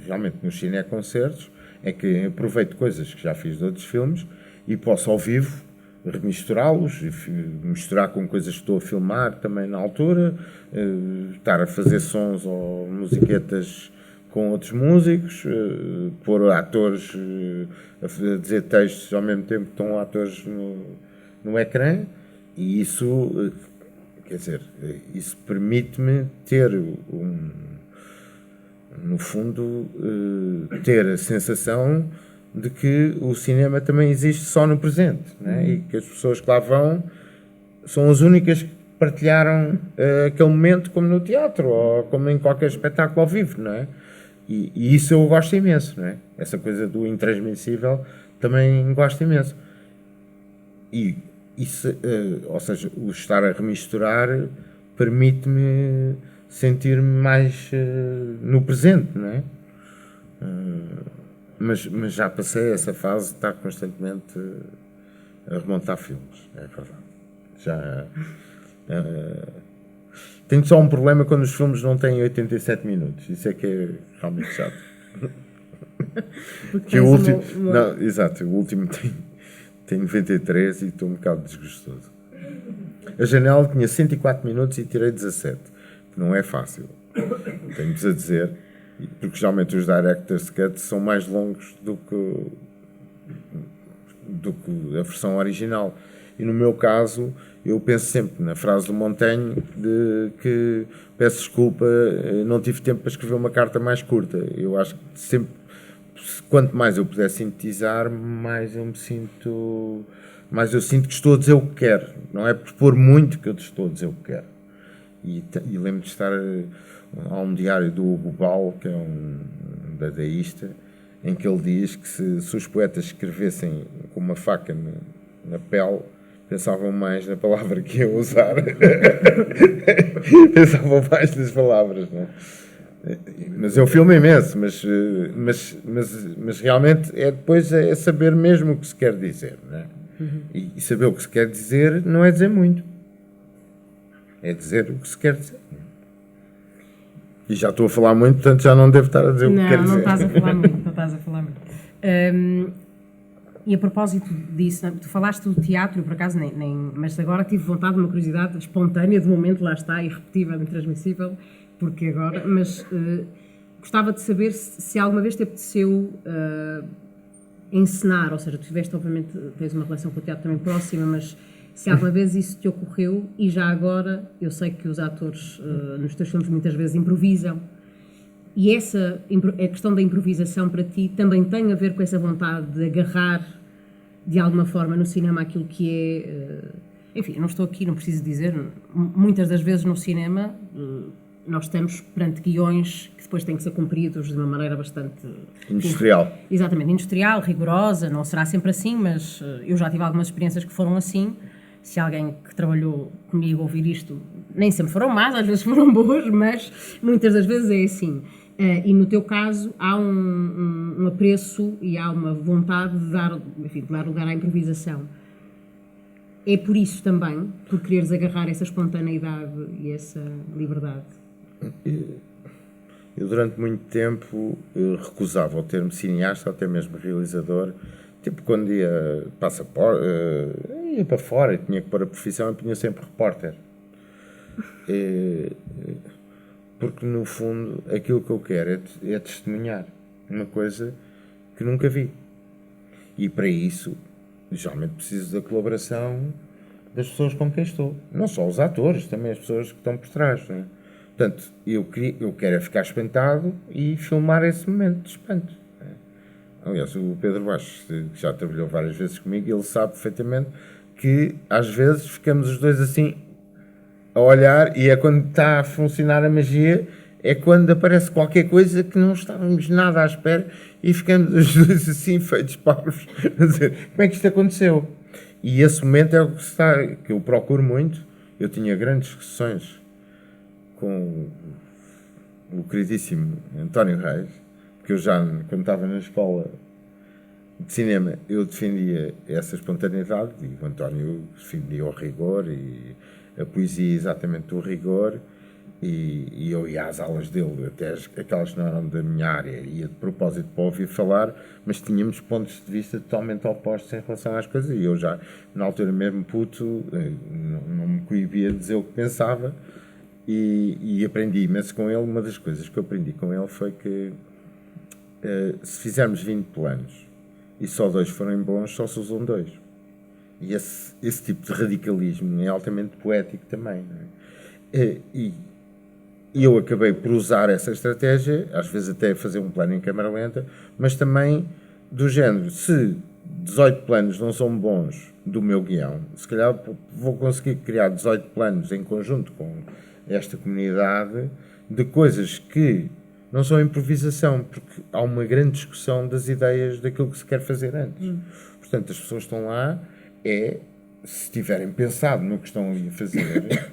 geralmente nos cineconcertos, é que aproveito coisas que já fiz de outros filmes e posso ao vivo remisturá-los, misturar com coisas que estou a filmar também na altura, estar a fazer sons ou musiquetas com outros músicos, pôr atores a dizer textos ao mesmo tempo que estão atores no ecrã, e isso, quer dizer, isso permite-me ter no fundo, ter a sensação de que o cinema também existe só no presente, né? E que as pessoas que lá vão são as únicas que partilharam aquele momento, como no teatro ou como em qualquer espetáculo ao vivo, não é? E isso eu gosto imenso, não é? Essa coisa do intransmissível também gosto imenso. E isso, ou seja, o estar a remisturar permite-me sentir-me mais no presente, não é? Mas já passei essa fase de estar constantemente a remontar filmes, é verdade. Já tenho só um problema quando os filmes não têm 87 minutos. Isso é que é realmente chato. Que o último, não, exato, o último tem 93 e estou um bocado desgostoso. A Janela tinha 104 minutos e tirei 17, que não é fácil, tenho-vos a dizer, porque geralmente os Director's Cut são mais longos do que a versão original. E no meu caso, eu penso sempre na frase do Montaigne de que peço desculpa, não tive tempo para escrever uma carta mais curta. Eu acho que sempre, quanto mais eu puder sintetizar, mais eu sinto que estou a dizer o que quero. Não é por pôr muito que eu estou a dizer o que quero. E lembro de estar a um diário do Hugo Ball, que é um dadaísta, em que ele diz que se os poetas escrevessem com uma faca na pele, pensavam mais na palavra que iam usar. Pensavam mais nas palavras, não é? Mas é um filme imenso, mas realmente depois é saber mesmo o que se quer dizer, não é? E saber o que se quer dizer não é dizer muito, é dizer o que se quer dizer. E já estou a falar muito, portanto já não devo estar a dizer o que quer dizer. Não estás a falar muito, não estás a falar muito. E a propósito disso, tu falaste do teatro, por acaso mas agora tive vontade, uma curiosidade espontânea, de momento, lá está, irrepetível, intransmissível, porque agora, mas gostava de saber se alguma vez te apeteceu encenar, ou seja, tu tiveste, obviamente, tens uma relação com o teatro também próxima, mas se alguma vez isso te ocorreu, e já agora, eu sei que os atores nos teus filmes muitas vezes improvisam, e a questão da improvisação para ti também tem a ver com essa vontade de agarrar de alguma forma no cinema aquilo que é... Enfim, não estou aqui, não preciso dizer, muitas das vezes no cinema nós estamos perante guiões que depois têm que ser cumpridos de uma maneira bastante... Industrial. Exatamente, industrial, rigorosa, não será sempre assim, mas eu já tive algumas experiências que foram assim. Se alguém que trabalhou comigo ouvir isto, nem sempre foram más, às vezes foram boas, mas muitas das vezes é assim. E no teu caso há um apreço e há uma vontade de dar lugar à improvisação. É por isso também, por quereres agarrar essa espontaneidade e essa liberdade? Eu durante muito tempo recusava o termo cineasta, até mesmo realizador, tipo quando ia para fora e tinha que pôr a profissão, eu punha sempre repórter. Porque no fundo aquilo que eu quero é testemunhar uma coisa que nunca vi, e para isso geralmente preciso da colaboração das pessoas com quem estou, não só os atores, também as pessoas que estão por trás, não é? Portanto, eu quero é ficar espantado e filmar esse momento de espanto, não é? Aliás, o Pedro Baixo, que já trabalhou várias vezes comigo, ele sabe perfeitamente que às vezes ficamos os dois assim a olhar, e é quando está a funcionar a magia, é quando aparece qualquer coisa que não estávamos nada à espera e ficamos os dois assim feitos parvos a dizer, como é que isto aconteceu? E esse momento é o que eu procuro muito. Eu tinha grandes discussões com o queridíssimo António Reis, porque eu já, quando estava na escola de cinema, eu defendia essa espontaneidade, e o António defendia o rigor e a poesia exatamente do rigor, e eu ia às aulas dele, até aquelas que não eram da minha área, ia de propósito para ouvir falar, mas tínhamos pontos de vista totalmente opostos em relação às coisas, e eu já, na altura mesmo puto, não me coibia de dizer o que pensava, e aprendi imenso com ele. Uma das coisas que eu aprendi com ele foi que se fizermos 20 planos e só 2 forem bons, só se usam 2. E esse tipo de radicalismo é altamente poético também, não é? E eu acabei por usar essa estratégia, às vezes até fazer um plano em câmara lenta, mas também do género, se 18 planos não são bons do meu guião, se calhar vou conseguir criar 18 planos em conjunto com esta comunidade de coisas que não são improvisação, porque há uma grande discussão das ideias daquilo que se quer fazer antes. Portanto, as pessoas estão lá, se tiverem pensado no que estão ali a fazer,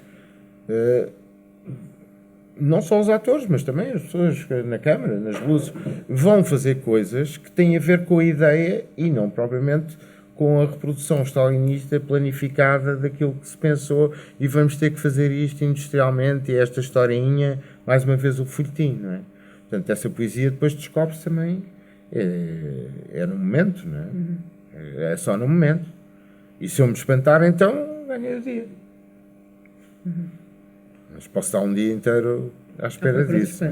não só os atores, mas também as pessoas na câmara, nas luzes, vão fazer coisas que têm a ver com a ideia e não propriamente com a reprodução stalinista planificada daquilo que se pensou, e vamos ter que fazer isto industrialmente, e esta historinha, mais uma vez o folhetim, não é? Portanto, essa poesia depois descobre-se também, é no momento, não é? É só no momento. E se eu me espantar, então ganhei o dia. Mas posso estar um dia inteiro à espera disso.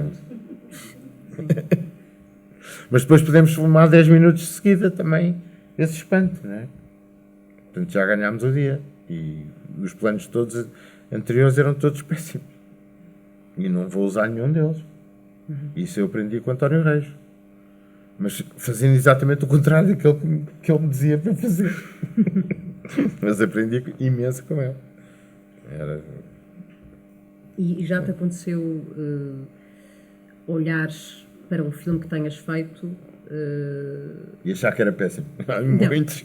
Mas depois podemos filmar 10 minutos de seguida também esse espanto, não é? Portanto, já ganhámos o dia. E os planos todos anteriores eram todos péssimos. E não vou usar nenhum deles. Isso eu aprendi com António Reis. Mas fazendo exatamente o contrário daquilo que ele me dizia para fazer. Mas aprendi imenso com ele. E já te aconteceu olhares para um filme que tenhas feito e achar que era péssimo? Muitos.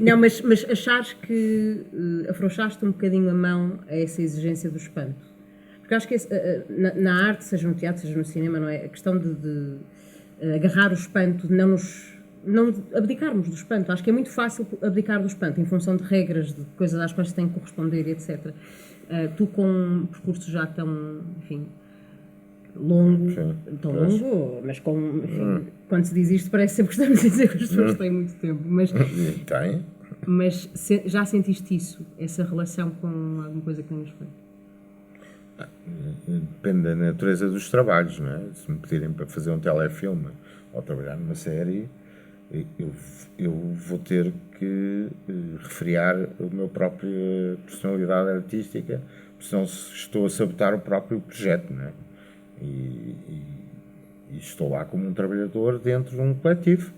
Não, mas achares que afrouxaste um bocadinho a mão a essa exigência do espanto? Porque acho que na arte, seja no teatro, seja no cinema, não é? A questão de agarrar o espanto, de não abdicarmos do espanto. Acho que é muito fácil abdicar do espanto em função de regras, de coisas às quais se tem que corresponder, etc. Tu com um percurso já tão, enfim, longo, longo, mas com, enfim, quando se diz isto parece sempre que estamos a dizer que as pessoas têm muito tempo, mas já sentiste isso, essa relação com alguma coisa que tenhas feito? Depende da natureza dos trabalhos, não é? Se me pedirem para fazer um telefilme ou trabalhar numa série, eu vou ter que refriar a minha própria personalidade artística, senão estou a sabotar o próprio projeto, não é? E estou lá como um trabalhador dentro de um coletivo.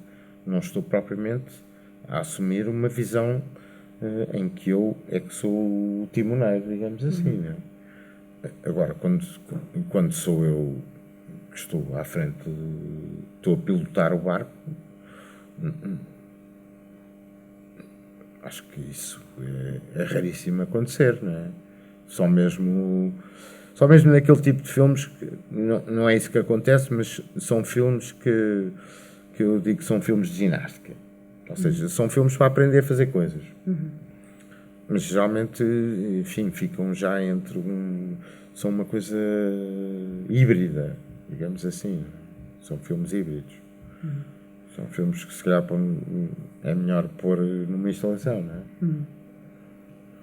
Não estou propriamente a assumir uma visão em que eu é que sou o timoneiro, digamos assim, não é? Agora, quando sou eu que estou à frente, estou a pilotar o barco, acho que isso é raríssimo acontecer, não é? Só mesmo naquele tipo de filmes, que não é isso que acontece, mas são filmes que eu digo que são filmes de ginástica. Ou seja, são filmes para aprender a fazer coisas. Mas geralmente, enfim, ficam já são uma coisa híbrida, digamos assim. São filmes híbridos. São filmes que se calhar é melhor pôr numa instalação, não é?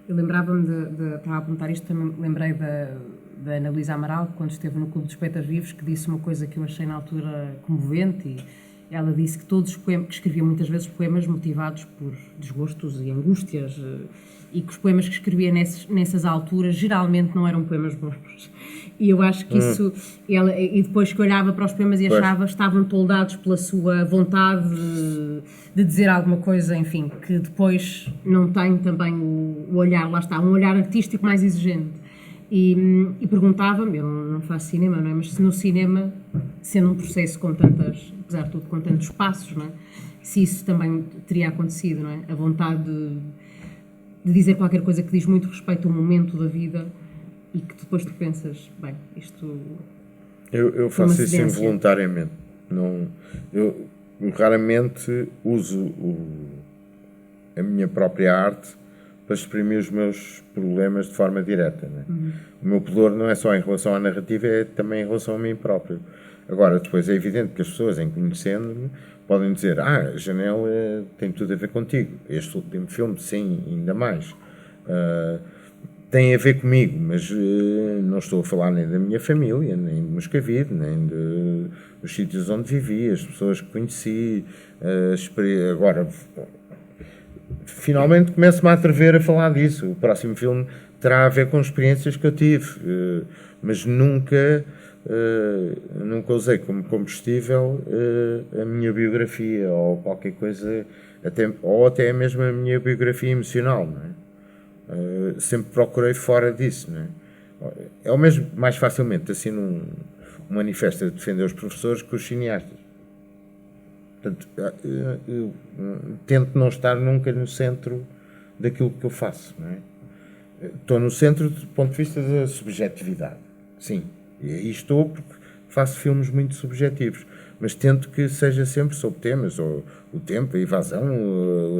Eu lembrava-me estava a apontar isto, também lembrei da Ana Luísa Amaral, quando esteve no Clube dos Poetas Vivos, que disse uma coisa que eu achei na altura comovente, e ela disse que todos os poemas, que escrevia muitas vezes poemas motivados por desgostos e angústias, e que os poemas que escrevia nessas alturas geralmente não eram poemas bons. E eu acho que isso... E depois que olhava para os poemas e achava que estavam toldados pela sua vontade de dizer alguma coisa, enfim, que depois não tem também o olhar, lá está, um olhar artístico mais exigente. E perguntava-me, eu não faço cinema, não é? Mas se no cinema, sendo um processo com tantas, apesar de tudo, com tantos passos, não é? Se isso também teria acontecido, não é? A vontade de dizer qualquer coisa que diz muito respeito a um momento da vida e que depois tu pensas, bem, isto... Eu faço isso involuntariamente. Eu raramente uso a minha própria arte para exprimir os meus problemas de forma direta. Né? O meu pudor não é só em relação à narrativa, é também em relação a mim próprio. Agora, depois é evidente que as pessoas, em conhecendo-me, podem dizer: a Janela tem tudo a ver contigo. Este último filme, sim, ainda mais. Tem a ver comigo, mas não estou a falar nem da minha família, nem de Moscavide, nem dos sítios onde vivi, as pessoas que conheci. Agora, finalmente começo-me a atrever a falar disso. O próximo filme terá a ver com experiências que eu tive, mas nunca usei como combustível a minha biografia ou qualquer coisa, ou até mesmo a minha biografia emocional, não é? Sempre procurei fora disso, não é? É o mesmo, mais facilmente assino um manifesto a defender os professores que os cineastas. Portanto, eu tento não estar nunca no centro daquilo que eu faço, não é? Estou no centro do ponto de vista da subjetividade, sim. E aí estou porque faço filmes muito subjetivos, mas tento que seja sempre sobre temas, ou o tempo, a evasão,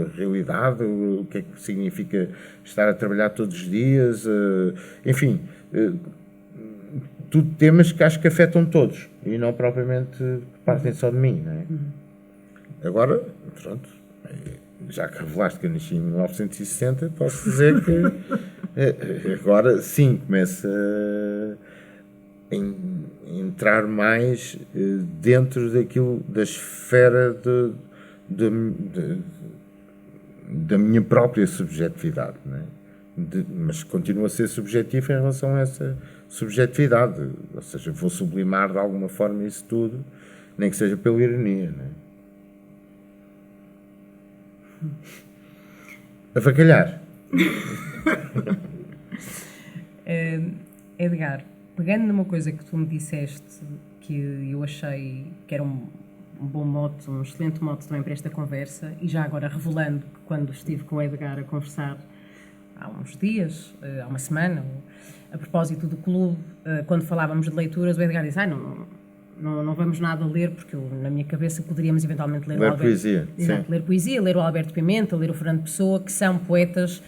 a realidade, o que é que significa estar a trabalhar todos os dias, enfim, tudo temas que acho que afetam todos e não propriamente partem só de mim, não é? Agora, pronto, já que revelaste que eu nasci em 1960, posso dizer que agora sim começa a entrar mais dentro daquilo, da esfera da minha própria subjetividade, não é? Mas continua a ser subjetivo em relação a essa subjetividade, ou seja, vou sublimar de alguma forma isso tudo, nem que seja pela ironia, não é? Avacalhar. Edgar, pegando numa coisa que tu me disseste, que eu achei que era um bom mote, um excelente mote também para esta conversa, e já agora revelando que quando estive com o Edgar a conversar há uns dias, há uma semana, a propósito do clube, quando falávamos de leituras, o Edgar disse: não vamos nada ler, porque na minha cabeça poderíamos eventualmente ler o Alberto. Poesia. Exato, ler poesia, ler o Alberto Pimenta, ler o Fernando Pessoa, que são poetas,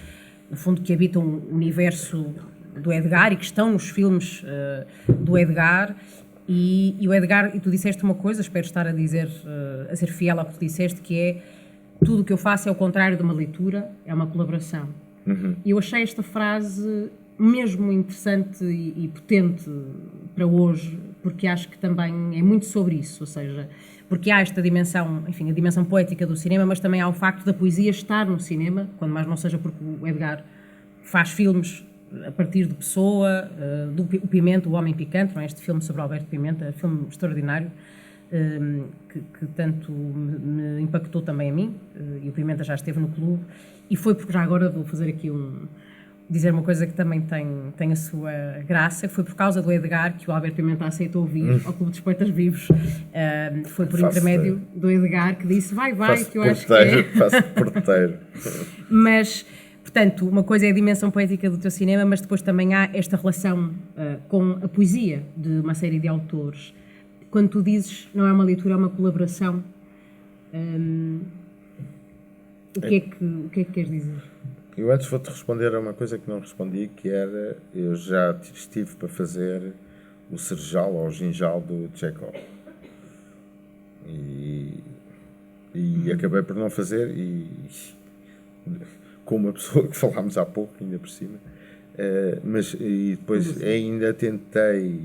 no fundo, que habitam o universo do Edgar e que estão nos filmes do Edgar. E o Edgar, e tu disseste uma coisa, espero estar a ser fiel ao que tu disseste, que é: tudo o que eu faço é o contrário de uma leitura, é uma colaboração. E eu achei esta frase mesmo interessante e potente para hoje, porque acho que também é muito sobre isso, ou seja, porque há esta dimensão, enfim, a dimensão poética do cinema, mas também há o facto da poesia estar no cinema, quando mais não seja porque o Edgar faz filmes a partir de Pessoa, do Pimenta, O Homem Picante, não é? Este filme sobre Alberto Pimenta, filme extraordinário, que tanto me impactou também a mim, e o Pimenta já esteve no clube, e foi porque, já agora vou fazer aqui dizer uma coisa que também tem a sua graça, foi por causa do Edgar que o Alberto Pimenta aceitou vir ao Clube dos Poetas Vivos. Foi por intermédio do Edgar que disse: vai, que eu acho que é. Faço porteiro. Mas, portanto, uma coisa é a dimensão poética do teu cinema, mas depois também há esta relação com a poesia de uma série de autores. Quando tu dizes não é uma leitura, é uma colaboração, o que é que queres dizer? Eu antes vou-te responder a uma coisa que não respondi, que era: eu já estive para fazer o Serjal ou o Ginjal do Chekhov. E acabei por não fazer, e com uma pessoa que falámos há pouco, ainda por cima. Mas e depois ainda tentei...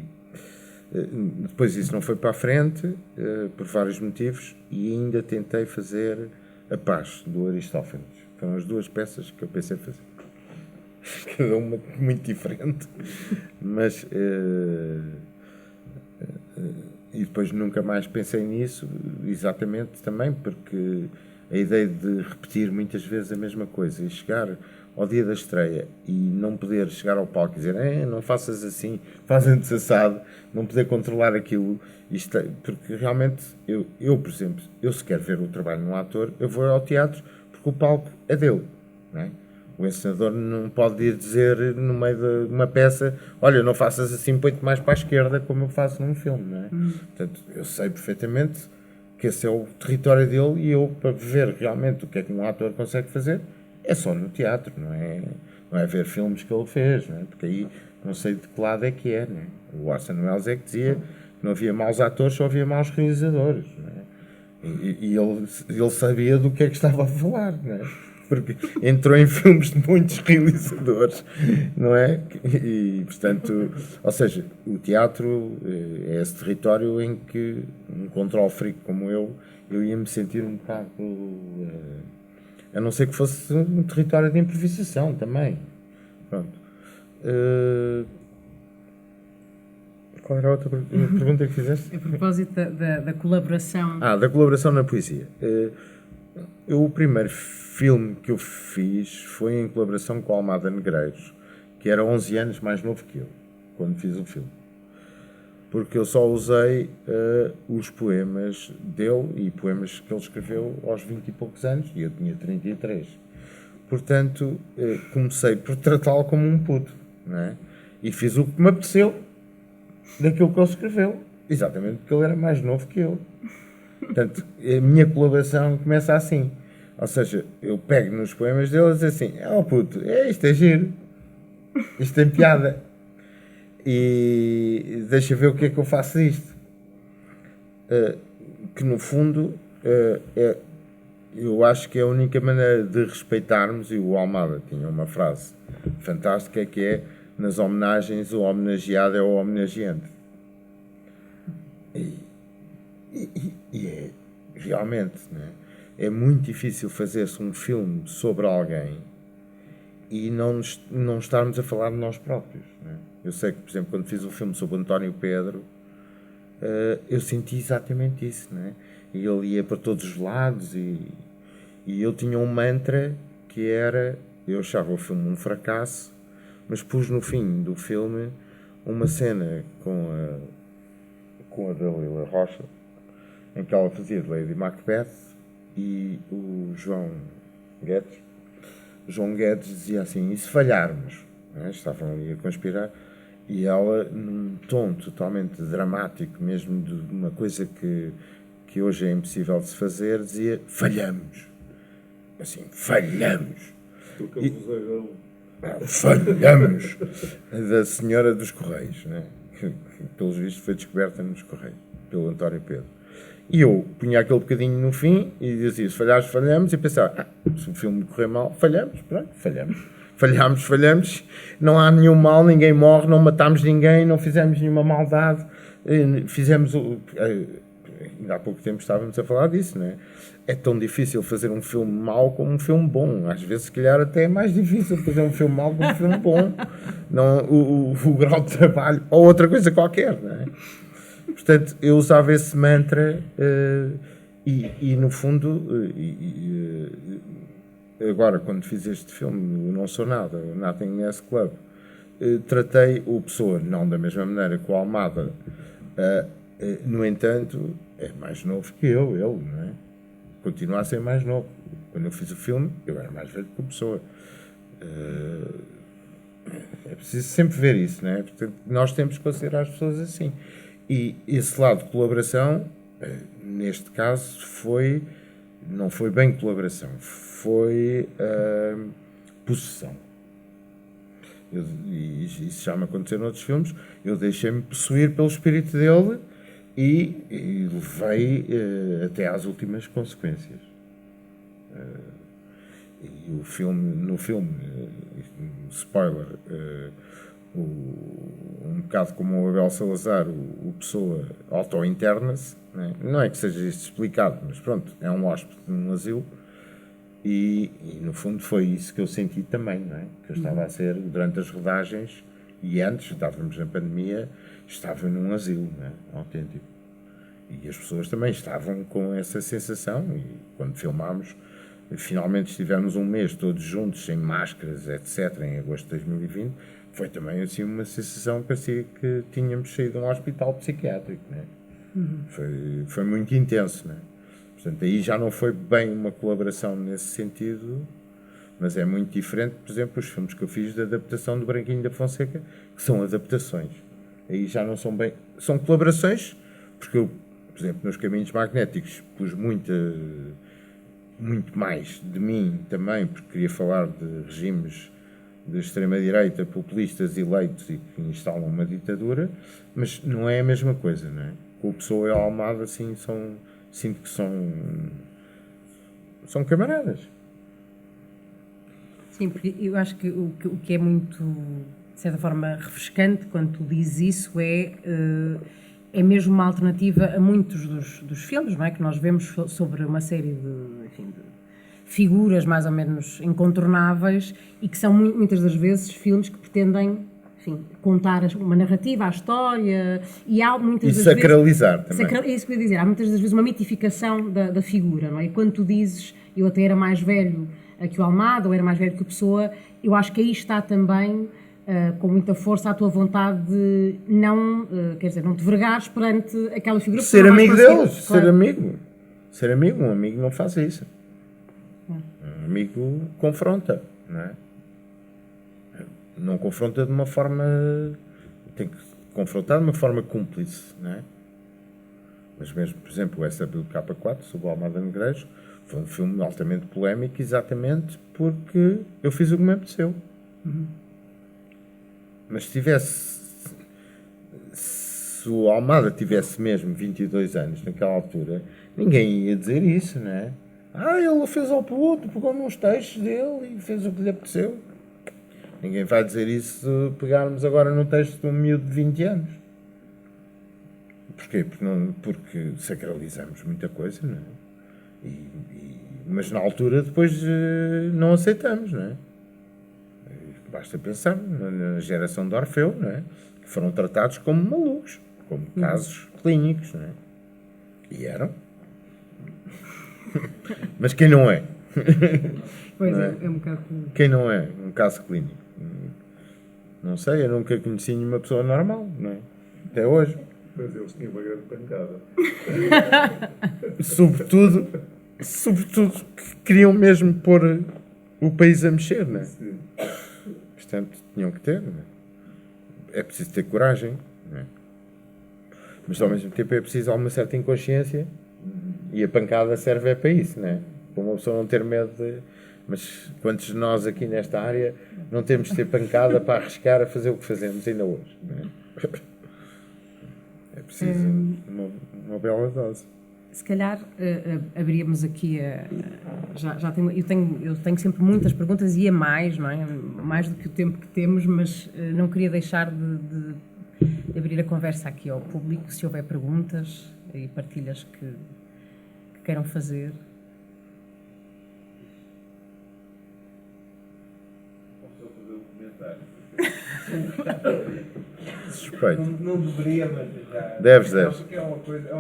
Depois isso não foi para a frente, por vários motivos, e ainda tentei fazer A Paz, do Aristófanes. Foram as duas peças que eu pensei fazer. Cada uma muito diferente. Mas... e depois nunca mais pensei nisso, exatamente também porque a ideia de repetir muitas vezes a mesma coisa e chegar ao dia da estreia e não poder chegar ao palco e dizer não faças assim, faz antes assado, não poder controlar aquilo, porque realmente eu, por exemplo, se quero ver o trabalho de um ator, eu vou ao teatro porque o palco é dele, não é? O encenador não pode ir dizer no meio de uma peça: olha, não faças assim, põe-te mais para a esquerda, como eu faço num filme, não é? Portanto, eu sei perfeitamente que esse é o território dele, e eu, para ver realmente o que é que um ator consegue fazer, é só no teatro, não é ver filmes que ele fez, não é? Porque aí não sei de que lado é que é, não é? O Orson Welles é que dizia que não havia maus atores, só havia maus realizadores, não é? E ele sabia do que é que estava a falar, não é? Porque entrou em filmes de muitos realizadores, não é? E, portanto, ou seja, o teatro é esse território em que um control freak como eu ia me sentir um bocado, a não ser que fosse um território de improvisação também. Pronto. Qual era a outra pergunta que fizeste? A propósito da colaboração. Da colaboração na poesia. O primeiro filme que eu fiz foi em colaboração com o Almada Negreiros, que era 11 anos mais novo que eu, quando fiz o filme. Porque eu só usei os poemas dele e poemas que ele escreveu aos 20 e poucos anos, e eu tinha 33. Portanto, comecei por tratá-lo como um puto, não é? E fiz o que me apeteceu daquilo que ele escreveu, exatamente porque ele era mais novo que eu. Portanto, a minha colaboração começa assim. Ou seja, eu pego nos poemas dele e digo assim, puto, isto é giro, isto tem piada, e deixa ver o que é que eu faço disto. Que no fundo, eu acho que é a única maneira de respeitarmos, e o Almada tinha uma frase fantástica que é: nas homenagens o homenageado é o homenageante. E é realmente, não é? É muito difícil fazer-se um filme sobre alguém e não estarmos a falar de nós próprios, não é? Eu sei que, por exemplo, quando fiz o filme sobre António Pedro, eu senti exatamente isso, não é? E ele ia para todos os lados e ele tinha um mantra que era: eu achava o filme um fracasso, mas pus no fim do filme uma cena com a Dalila Rocha, em que ela fazia de Lady Macbeth, e o João Guedes dizia assim: e se falharmos? Não é? Estavam ali a conspirar, e ela, num tom totalmente dramático, mesmo de uma coisa que hoje é impossível de se fazer, dizia: falhamos. Assim, falhamos. Falhamos. Da Senhora dos Correios, né? Que pelos vistos foi descoberta nos Correios pelo António Pedro. E eu punha aquele bocadinho no fim e dizia: se falhares, falhamos, e pensava: se o filme correr mal, falhamos, pronto, falhamos, não há nenhum mal, ninguém morre, não matámos ninguém, não fizemos nenhuma maldade, fizemos ainda há pouco tempo estávamos a falar disso, não é? É tão difícil fazer um filme mau como um filme bom. Às vezes, se calhar, até é mais difícil fazer um filme mau como um filme bom. Não, o grau de trabalho, ou outra coisa qualquer, não é? Portanto, eu usava esse mantra e no fundo, agora, quando fiz este filme, o Não Sou Nada, o Nothing S Club, tratei o Pessoa não da mesma maneira que o Almada. No entanto, é mais novo que ele, não é? Continua a ser mais novo. Quando eu fiz o filme, eu era mais velho que a Pessoa. É preciso sempre ver isso, não é? Portanto, nós temos que considerar as pessoas assim. E esse lado de colaboração, neste caso, não foi bem colaboração, foi possessão. E isso já me aconteceu noutros filmes. Eu deixei-me possuir pelo espírito dele e levei até às últimas consequências. E no filme, spoiler, um bocado como o Abel Salazar, o Pessoa auto-interna-se, não é que seja isto explicado, mas pronto, é um hóspede num asilo, e no fundo foi isso que eu senti também, não é? Que eu estava a ser, durante as rodagens, e antes, estávamos na pandemia, estava num asilo, não é? Autêntico. E as pessoas também estavam com essa sensação, e quando filmámos, finalmente estivemos um mês todos juntos, sem máscaras, etc., em agosto de 2020, foi também assim uma sensação que parecia que tínhamos saído de um hospital psiquiátrico, né? Foi muito intenso, né? Portanto, aí já não foi bem uma colaboração nesse sentido, mas é muito diferente, por exemplo, os filmes que eu fiz de adaptação do Branquinho da Fonseca, que são adaptações. Aí já não são bem... São colaborações, porque eu, por exemplo, nos Caminhos Magnéticos pus muita muito mais de mim também, porque queria falar de regimes de extrema-direita, populistas eleitos e que instalam uma ditadura, mas não é a mesma coisa, não é? Com o Pessoa e o Almada, assim, sinto que são camaradas. Sim, porque eu acho que o que é muito, de certa forma, refrescante quando tu dizes isso é mesmo uma alternativa a muitos dos filmes, não é? Que nós vemos sobre uma série de figuras mais ou menos incontornáveis e que são muitas das vezes filmes que pretendem, enfim, contar uma narrativa, a história e há muitas das sacralizar vezes, também. é isso que eu ia dizer, há muitas das vezes uma mitificação da figura, não é? E quando tu dizes, eu até era mais velho que o Almada ou era mais velho que o Pessoa, eu acho que aí está também com muita força a tua vontade de não, quer dizer, não te vergares perante aquela figura. Ser amigo deles, claro. ser amigo. Ser amigo, um amigo não faz isso. Um amigo confronta, não é? Não confronta de uma forma... Tem que confrontar de uma forma cúmplice, não é? Mas mesmo, por exemplo, o SWK4, sobre o Almada Negreiros, foi um filme altamente polémico exatamente porque eu fiz o que me apeteceu. Mas se o Almada tivesse mesmo 22 anos naquela altura, ninguém ia dizer isso, não é? Ele fez ao puto, pegou nos textos dele e fez o que lhe apeteceu. Ninguém vai dizer isso se pegarmos agora no texto de um miúdo de 20 anos. Porquê? Porque sacralizamos muita coisa, não é? Mas na altura depois não aceitamos, não é? Basta pensar na geração de Orfeu, não é? Que foram tratados como malucos, como casos clínicos, não é? E eram. Mas quem não é? Pois Não é? é um bocado... Quem não é um caso clínico? Não sei, eu nunca conheci nenhuma pessoa normal, não é? Até hoje. Mas eles tinham uma grande pancada. Sobretudo que queriam mesmo pôr o país a mexer, não é? Sim. Portanto, tinham que ter, não é? É preciso ter coragem, não é? Mas ao mesmo tempo é preciso alguma certa inconsciência e a pancada serve para isso, não é? Para uma pessoa não ter medo de... Mas quantos de nós aqui nesta área não temos de ter pancada para arriscar a fazer o que fazemos ainda hoje, não é? É preciso uma bela dose. Se calhar abríamos aqui já tenho, eu tenho sempre muitas perguntas e a mais, não é? Mais do que o tempo que temos, mas não queria deixar de abrir a conversa aqui ao público, se houver perguntas e partilhas que queiram fazer. Posso fazer um comentário? Suspeito. Não deveria, mas já... Deves. Porque é uma coisa,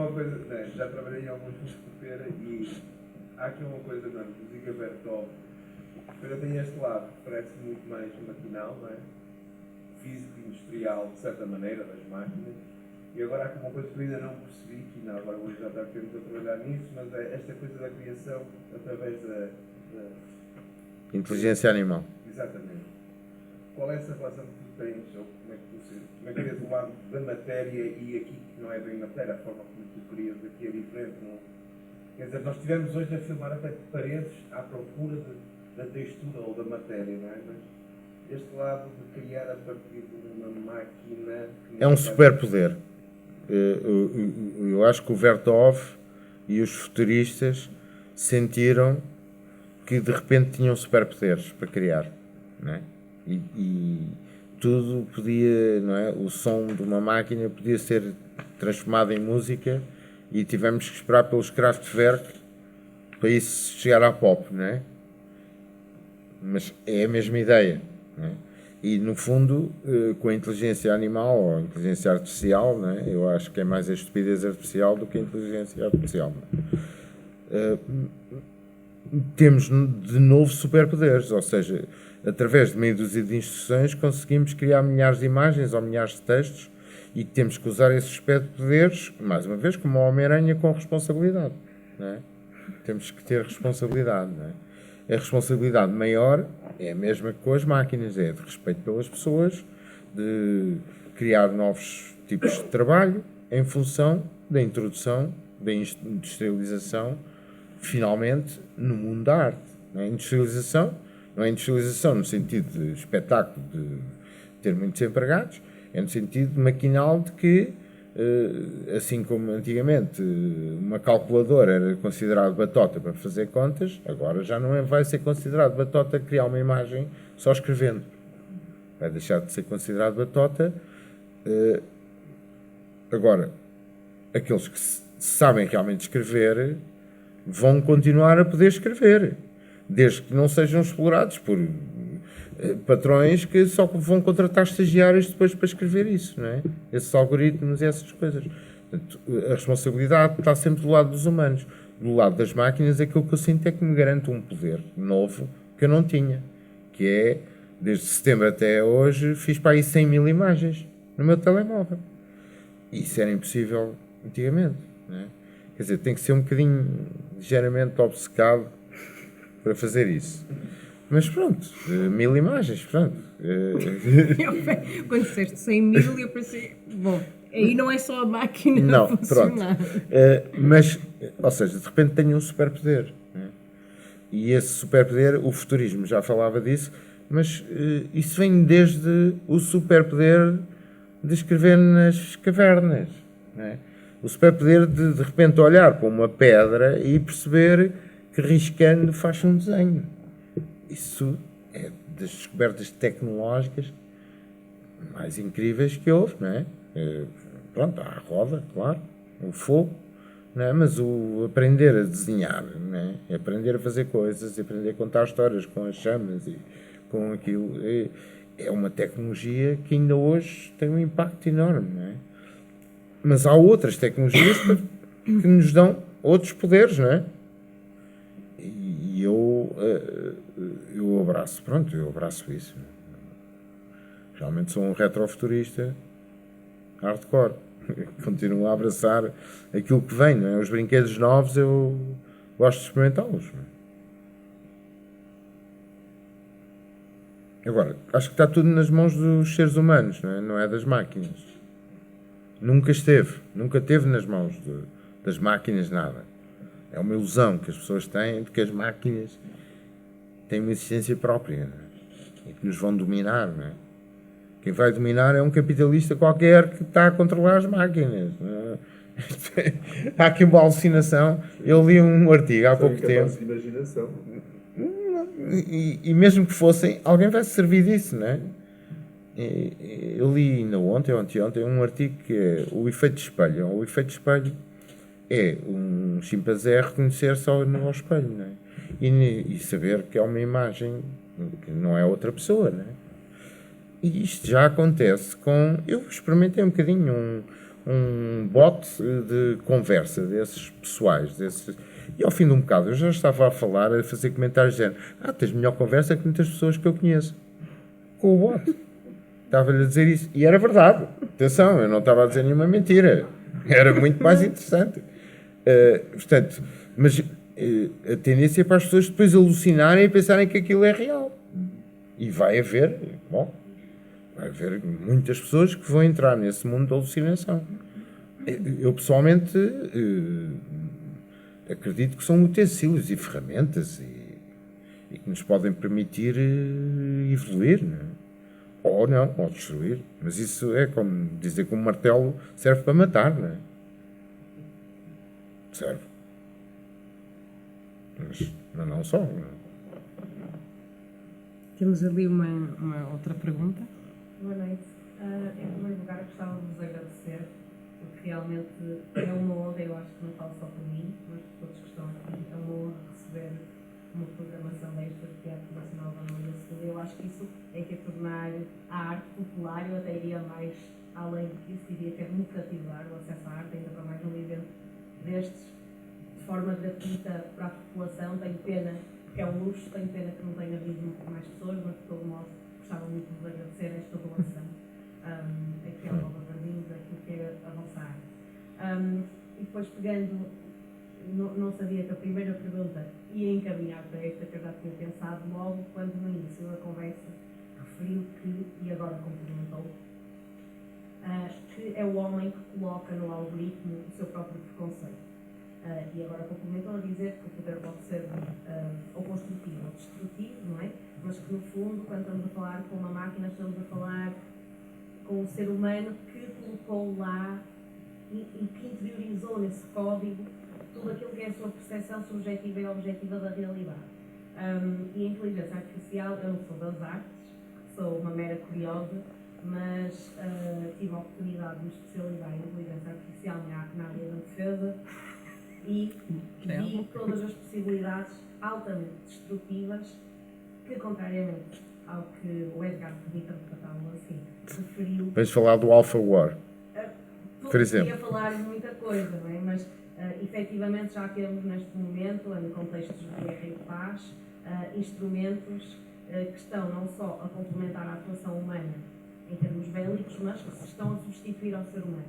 né, já trabalhei em alguns filmes de feira e há aqui uma coisa, não é? Música Bertol. A feira tem este lado, que parece muito mais maquinal, não é? Físico e industrial, de certa maneira, das máquinas. E agora há aqui uma coisa que eu ainda não percebi, que ainda agora vou já estar a trabalhar nisso, mas é esta coisa da criação através da... Inteligência animal. Exatamente. Qual é essa relação que tu tens, ou como é que vês o lado da matéria e aqui que não é bem matéria, a forma como tu crias aqui é diferente, não? Quer dizer, nós estivemos hoje a filmar até paredes à procura da textura ou da matéria, não é? Mas este lado de criar a partir de uma máquina... É um superpoder. Eu acho que o Vertov e os futuristas sentiram que de repente tinham superpoderes para criar, não é? E tudo podia, não é? O som de uma máquina podia ser transformado em música e tivemos que esperar pelos Kraftwerk para isso chegar à pop, não é? Mas é a mesma ideia, não é? E no fundo, com a inteligência animal ou a inteligência artificial, não é? Eu acho que é mais a estupidez artificial do que a inteligência artificial. Temos de novo superpoderes, ou seja, através de meia dúzia de instruções conseguimos criar milhares de imagens ou milhares de textos e temos que usar esses superpoderes, mais uma vez, como a Homem-Aranha, com responsabilidade, não é? Temos que ter responsabilidade, não é? A responsabilidade maior é a mesma que com as máquinas, é de respeito pelas pessoas, de criar novos tipos de trabalho em função da introdução, da industrialização finalmente, no mundo da arte. Não é industrialização, não é industrialização no sentido de espetáculo, de ter muitos empregados, é no sentido maquinal de que, assim como antigamente uma calculadora era considerada batota para fazer contas, agora já não vai ser considerado batota criar uma imagem só escrevendo. Vai deixar de ser considerado batota. Agora, aqueles que sabem realmente escrever vão continuar a poder escrever, desde que não sejam explorados por patrões que só vão contratar estagiários depois para escrever isso, não é? Esses algoritmos e essas coisas. Portanto, a responsabilidade está sempre do lado dos humanos. Do lado das máquinas, aquilo que eu sinto é que me garante um poder novo que eu não tinha, que é, desde setembro até hoje, fiz para aí 100 mil imagens no meu telemóvel. E isso era impossível antigamente, não é? Quer dizer, tem que ser um bocadinho ligeiramente obcecado para fazer isso. Mas pronto, 1000 imagens, pronto. Quando disseste 100 mil, eu pensei, bom, aí não é só a máquina Não, a funcionar. pronto. Mas, ou seja, de repente tenho um superpoder. Né? E esse superpoder, o futurismo já falava disso, mas isso vem desde o superpoder de escrever nas cavernas. Né? O superpoder de repente olhar para uma pedra e perceber que riscando faz um desenho. Isso é das descobertas tecnológicas mais incríveis que houve, não é? Pronto, há a roda, claro, o fogo, não é? Mas o aprender a desenhar, não é? Aprender a fazer coisas, aprender a contar histórias com as chamas e com aquilo, é uma tecnologia que ainda hoje tem um impacto enorme, não é? Mas há outras tecnologias que nos dão outros poderes, não é? E eu abraço isso. Realmente sou um retrofuturista hardcore. Continuo a abraçar aquilo que vem, não é? Os brinquedos novos eu gosto de experimentá-los. Agora, acho que está tudo nas mãos dos seres humanos, não é das máquinas. Nunca teve nas mãos das máquinas nada. É uma ilusão que as pessoas têm de que as máquinas têm uma existência própria, não é? E que nos vão dominar, não é? Quem vai dominar é um capitalista qualquer que está a controlar as máquinas. Não é? Há aqui uma alucinação. Eu li um artigo há pouco tempo. De imaginação. E mesmo que fossem, alguém vai se servir disso, não é? Eu li ainda ontem, um artigo que é o efeito de espelho. O efeito de espelho é um chimpanzé reconhecer só no espelho, não é? E saber que é uma imagem, que não é outra pessoa, não é? E isto já acontece com... Eu experimentei um bocadinho um bot de conversa desses pessoais, e ao fim de um bocado eu já estava a falar, a fazer comentários dizendo: tens melhor conversa que muitas pessoas que eu conheço. Com o bot. Estava-lhe a dizer isso. E era verdade. Atenção, eu não estava a dizer nenhuma mentira. Era muito mais interessante. Portanto, mas a tendência é para as pessoas depois alucinarem e pensarem que aquilo é real. E vai haver muitas pessoas que vão entrar nesse mundo da alucinação. Eu pessoalmente acredito que são utensílios e ferramentas e que nos podem permitir evoluir, não é? Ou destruir. Mas isso é como dizer que um martelo serve para matar, não é? Serve. Mas não só. Não é? Temos ali uma outra pergunta. Boa noite. Em primeiro lugar, gostava de vos agradecer, porque realmente é uma honra, eu acho que não falo só por mim, mas por todos que estão aqui, é uma honra receber uma programação desta de Teatro Nacional da Dona Maria II. Eu acho que isso é que é tornar a arte popular. Eu até iria mais além disso, iria democratizar o acesso à arte, ainda para mais um evento destes, de forma gratuita para a população. Tenho pena, porque é um luxo, tenho pena que não tenha havido mais pessoas, mas de todo modo gostava muito de vos agradecer esta doação aqui ao Nova Jardim, daquilo que é a vossa arte. E depois pegando, não sabia que a primeira pergunta ia encaminhar para esta, que eu já tinha pensado logo quando no início da conversa referiu que, e agora complementou, que é o homem que coloca no algoritmo o seu próprio preconceito. E agora complementam a dizer que o poder pode ser ou construtivo ou destrutivo, não é? Mas que no fundo, quando estamos a falar com uma máquina, estamos a falar com o ser humano que colocou lá e que interiorizou nesse código tudo aquilo que é a sua percepção subjetiva e objetiva da realidade. E a inteligência artificial, eu não sou das artes, sou uma mera curiosa, mas tive a oportunidade de me especializar em inteligência artificial na área da defesa e vi todas as possibilidades altamente destrutivas que, contrariamente ao que o Edgar Pivita, assim, referiu... Vais falar do Alpha War, por exemplo. Podia falar de muita coisa, não é? Mas efetivamente já temos neste momento, em contextos de guerra e de paz, instrumentos que estão não só a complementar a atuação humana em termos bélicos, mas que se estão a substituir ao ser humano.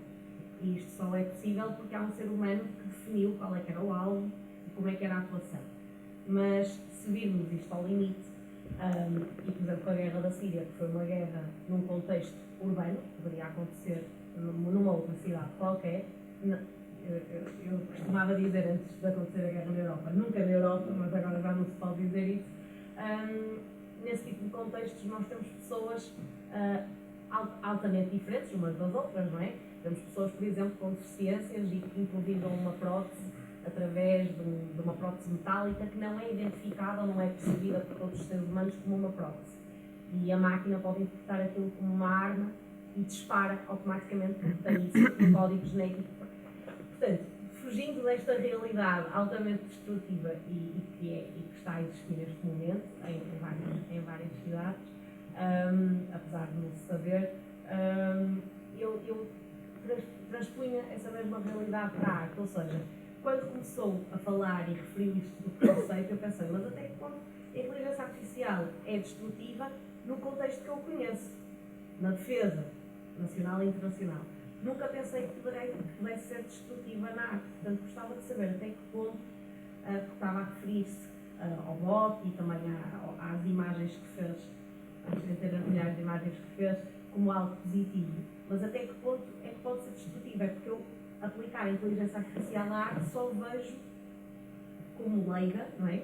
E isto só é possível porque há um ser humano que definiu qual é que era o alvo e como é que era a atuação. Mas se virmos isto ao limite, e por exemplo a guerra da Síria, que foi uma guerra num contexto urbano, que poderia acontecer numa outra cidade qualquer, eu costumava dizer antes de acontecer a guerra na Europa, nunca na Europa, mas agora já não se pode dizer isso. Nesse tipo de contextos nós temos pessoas altamente diferentes umas das outras, não é? Temos pessoas, por exemplo, com deficiências e que improvisam uma prótese através de uma prótese metálica que não é identificada ou não é percebida por outros seres humanos como uma prótese. E a máquina pode interpretar aquilo como uma arma e dispara automaticamente porque tem isso no código genético. Portanto, fugindo desta realidade altamente destrutiva e que está a existir neste momento em várias cidades, apesar de não se saber, eu transpunha essa mesma realidade para a arte, ou seja, quando começou a falar e referiu isto do conceito, eu pensei, mas até que ponto a inteligência artificial é destrutiva no contexto que eu conheço, na defesa nacional e internacional. Nunca pensei que pudesse ser destrutiva na arte, portanto gostava de saber até que ponto, porque estava a referir-se ao bot e também às imagens que fez, às centenas de milhares de imagens que fez, como algo positivo, mas até que ponto é que pode ser destrutiva? É porque eu aplicar a inteligência artificial à arte só vejo como leiga, não é?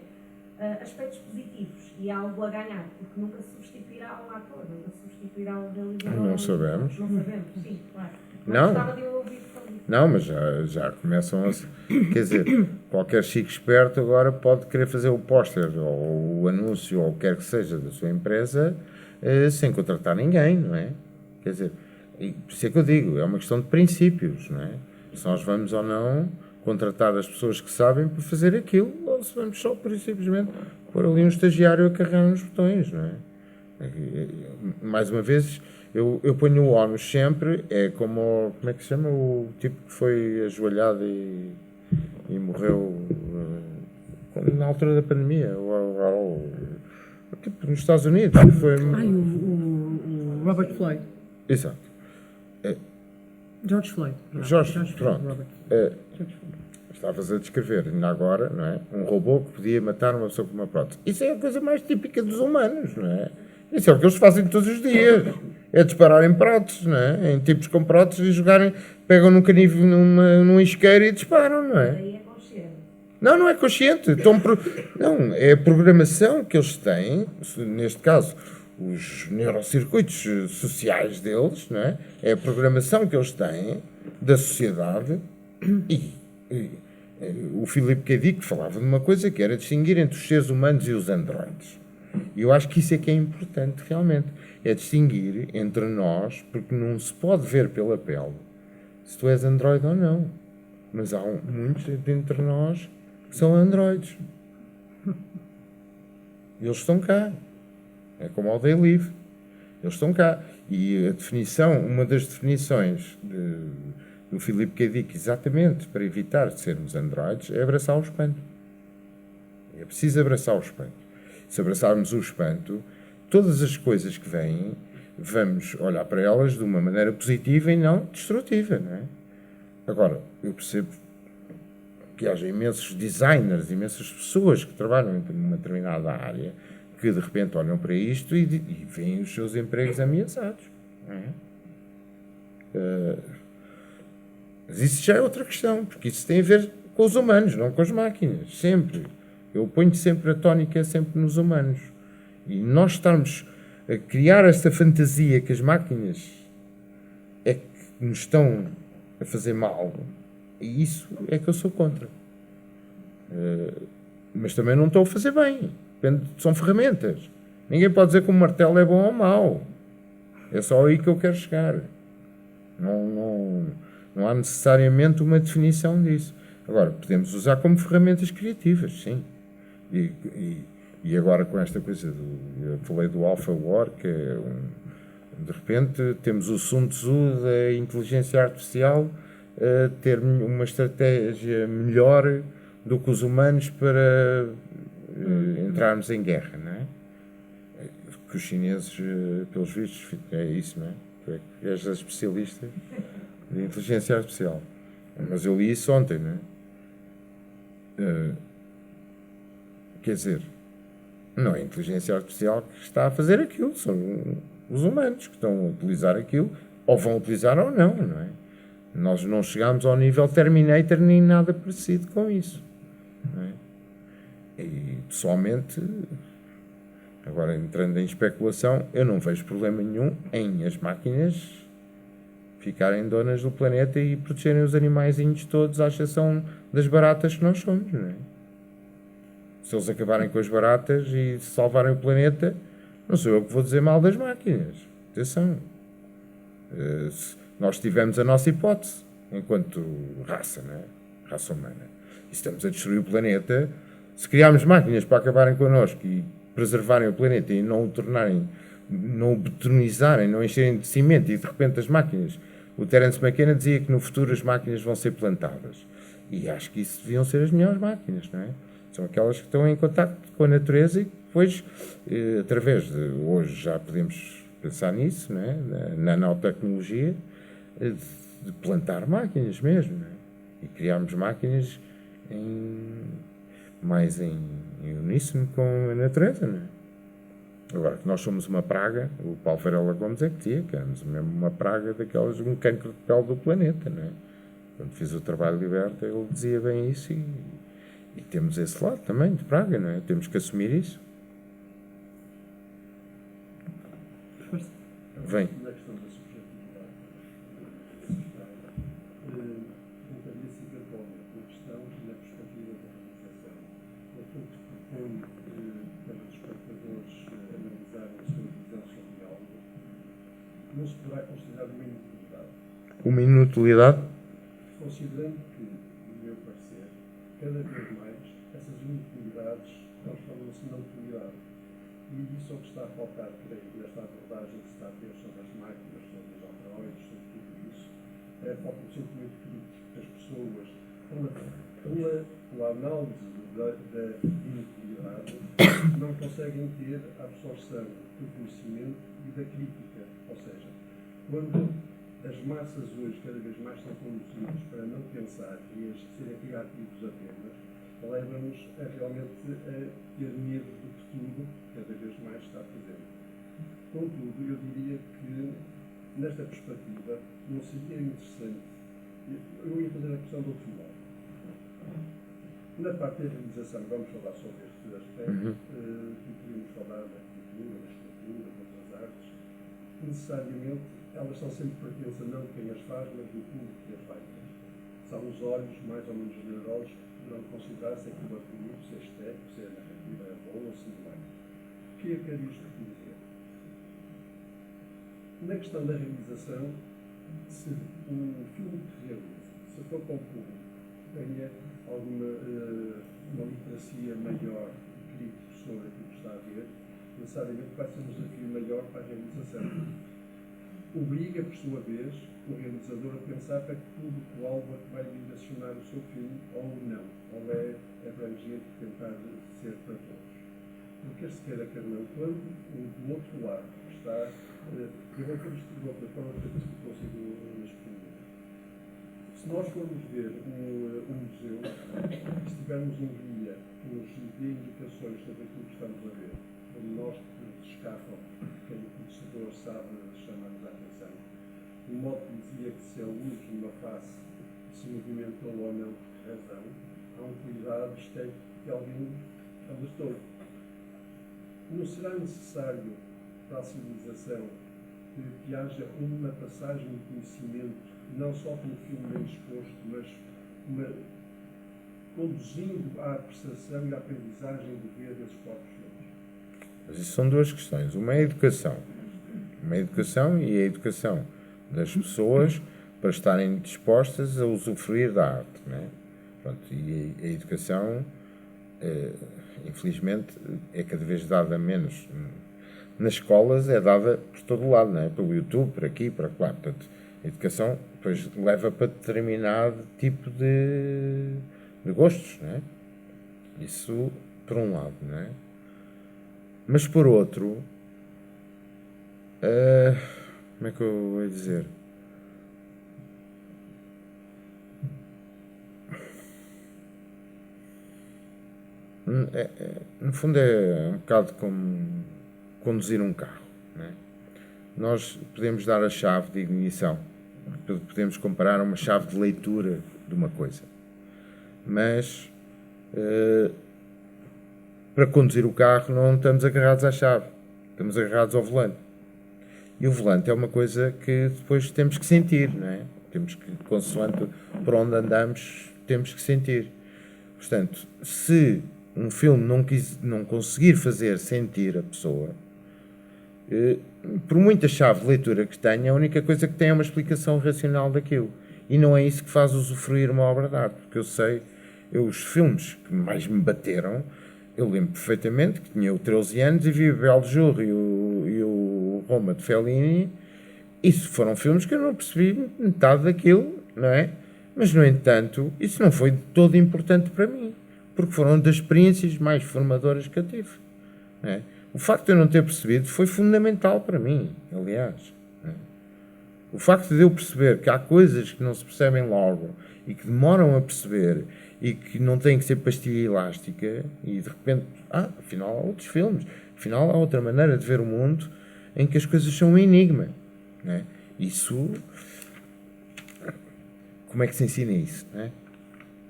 Aspectos positivos e algo a ganhar, porque nunca substituirá um ator, nunca substituirá um realizador. Não sabemos. Não sabemos, sim, claro. Mas Não. gostava de eu ouvir sobre isso. Não, mas já começam a... Quer dizer, qualquer chico esperto agora pode querer fazer o póster ou o anúncio ou o que quer que seja da sua empresa sem contratar ninguém, não é? Quer dizer, por isso é que eu digo, é uma questão de princípios, não é? Se nós vamos ou não contratar as pessoas que sabem para fazer aquilo, ou se vamos só, por simplesmente, pôr ali um estagiário a carregar nos botões, não é? Mais uma vez, eu ponho o ónus sempre, é como é que se chama o tipo que foi ajoelhado e morreu na altura da pandemia, tipo nos Estados Unidos, que foi... o Robert Floyd. Exato. George Floyd. Pronto. Robert. Estavas a descrever, ainda agora, não é? Um robô que podia matar uma pessoa com uma prótese. Isso é a coisa mais típica dos humanos, não é? Isso é o que eles fazem todos os dias. É dispararem próteses, não é? Em tipos com próteses e jogarem, pegam num canivo, num isqueiro e disparam, não é? Aí é consciente. Não é consciente. Não, é a programação que eles têm, neste caso, os neurocircuitos sociais deles, não é? É a programação que eles têm da sociedade e o Philip K. Dick falava de uma coisa que era distinguir entre os seres humanos e os androides. E eu acho que isso é que é importante, realmente. É distinguir entre nós, porque não se pode ver pela pele se tu és androide ou não. Mas há muitos entre nós que são androides. Eles estão cá. É como ao They Live. Eles estão cá. E a definição, uma das definições do Philip K. Dick, exatamente para evitar de sermos androides, é abraçar o espanto. É preciso abraçar o espanto. Se abraçarmos o espanto, todas as coisas que vêm, vamos olhar para elas de uma maneira positiva e não destrutiva, não é? Agora, eu percebo que haja imensos designers, imensas pessoas que trabalham numa determinada área que de repente olham para isto e veem os seus empregos ameaçados, não é? Mas isso já é outra questão, porque isso tem a ver com os humanos, não com as máquinas, sempre. Eu ponho sempre a tónica sempre nos humanos. E nós estarmos a criar esta fantasia que as máquinas é que nos estão a fazer mal, e isso é que eu sou contra. Mas também não estou a fazer bem. São ferramentas. Ninguém pode dizer que um martelo é bom ou mau. É só aí que eu quero chegar. Não há necessariamente uma definição disso. Agora, podemos usar como ferramentas criativas, sim. E agora com esta coisa, eu falei do Alpha War, que é de repente temos o Sun Tzu da inteligência artificial ter uma estratégia melhor do que os humanos para entrarmos em guerra, não é? Que os chineses, pelos vistos, é isso, não é? Tu és a especialista de inteligência artificial. Mas eu li isso ontem, não é? Quer dizer, não é a inteligência artificial que está a fazer aquilo, são os humanos que estão a utilizar aquilo, ou vão utilizar ou não, não é? Nós não chegamos ao nível Terminator nem nada parecido com isso, não é? E, pessoalmente, agora entrando em especulação, eu não vejo problema nenhum em as máquinas ficarem donas do planeta e protegerem os animaizinhos todos, à exceção das baratas que nós somos, não é? Se eles acabarem com as baratas e salvarem o planeta, não sou eu que vou dizer mal das máquinas. Atenção. Nós tivemos a nossa hipótese, enquanto raça, não é? Raça humana. E estamos a destruir o planeta. Se criarmos máquinas para acabarem connosco e preservarem o planeta e não o tornarem, não o betonizarem, não encherem de cimento, e de repente as máquinas... O Terence McKenna dizia que no futuro as máquinas vão ser plantadas. E acho que isso deviam ser as melhores máquinas, não é? São aquelas que estão em contacto com a natureza e que depois, através de... Hoje já podemos pensar nisso, não é? Na nanotecnologia, de plantar máquinas mesmo, não é? E criarmos máquinas mais em uníssono com a natureza, não é? Agora, que nós somos uma praga, o Paulo Varela Gomes é que dizia que éramos mesmo uma praga daquelas, um cancro de pele do planeta, não é? Quando fiz o trabalho liberta, ele dizia bem isso e temos esse lado também de praga, não é? Temos que assumir isso. Vem. Na questão da subjetividade, juntaria-se eventualmente na questão e na perspectiva da realização. Aquilo que propõe para os espectadores analisarem a sua visão sobre algo, não se poderá considerar uma inutilidade. Uma inutilidade? Considerando que, no meu parecer, cada vez mais essas inutilidades transformam-se na utilidade. E isso é o que está a faltar, creio, nesta abordagem que se está a ter sobre as máquinas, sobre os androides, sobre tudo isso. Falta um sentimento crítico que as pessoas, pela análise da inutilidade, não conseguem ter a absorção do conhecimento e da crítica. Ou seja, quando as massas hoje cada vez mais são conduzidas para não pensar e a serem reativos apenas, leva-nos a realmente a ter medo do futuro, cada vez mais está presente. Contudo, eu diria que, nesta perspectiva, não seria interessante. Eu ia fazer a questão do outro modo. Na parte da realização, vamos falar sobre este aspecto, que podemos falar da cultura, da escultura, das outras artes. Necessariamente, elas são sempre pertencem não de quem as faz, mas do público que as faz. São os olhos mais ou menos generosos que poderão considerar se aquilo é bonito, se é estético, se a narrativa é boa ou se não é. O que é que quer isto dizer? Na questão da realização, se um filme que realiza, se for com o público, tenha alguma uma literacia maior, crítico sobre aquilo que está a ver, necessariamente vai ser um desafio maior para a realização. Obriga, por sua vez, o realizador a pensar para que público-alvo vai direcionar o seu filme ou não, ou é abrangente tentar ser para todos. Porque se queira quer não, quando do outro lado está, eu vou ter isto de outra forma para ver se consigo exprimir. Se nós formos ver um museu, se tivermos um guia que nos dê indicações sobre aquilo que estamos a ver, onde nós que escapam, quem o conhecedor sabe chamar-nos a atenção, de modo que dizia que se a luz numa face se movimentou ou não, razão, há um cuidado estético que alguém alertou. Não será necessário para a civilização que haja uma passagem de conhecimento, não só como filme bem exposto, mas conduzindo à apreciação e à aprendizagem de ver esses próprios filmes? Mas isso são duas questões. Uma é a educação. Uma é a educação e a educação das pessoas para estarem dispostas a usufruir da arte, não é? Pronto, e a educação, infelizmente, é cada vez dada menos. Nas escolas é dada por todo lado, não é? Pelo YouTube, por aqui, por lá. Portanto, a educação depois leva para determinado tipo de gostos, não é? Isso por um lado, não é? Mas por outro, como é que eu vou dizer? No fundo é um bocado como conduzir um carro, não é? Nós podemos dar a chave de ignição, podemos comparar uma chave de leitura de uma coisa, mas para conduzir o carro não estamos agarrados à chave, estamos agarrados ao volante. E o volante é uma coisa que depois temos que sentir, não é? Temos que, consoante por onde andamos, temos que sentir. Portanto, se um filme não conseguir fazer sentir a pessoa, por muita chave de leitura que tenha, a única coisa que tem é uma explicação racional daquilo. E não é isso que faz usufruir uma obra de arte. Porque os filmes que mais me bateram, eu lembro perfeitamente que tinha 13 anos e vi o Beljour e o Roma de Fellini. Isso foram filmes que eu não percebi metade daquilo, não é? Mas, no entanto, isso não foi de todo importante para mim, porque foram das experiências mais formadoras que eu tive, não é? O facto de eu não ter percebido foi fundamental para mim, aliás. Não é? O facto de eu perceber que há coisas que não se percebem logo e que demoram a perceber e que não têm que ser pastilha elástica e, de repente, afinal há outros filmes, afinal há outra maneira de ver o mundo em que as coisas são um enigma, não é? Isso... Como é que se ensina isso, não é?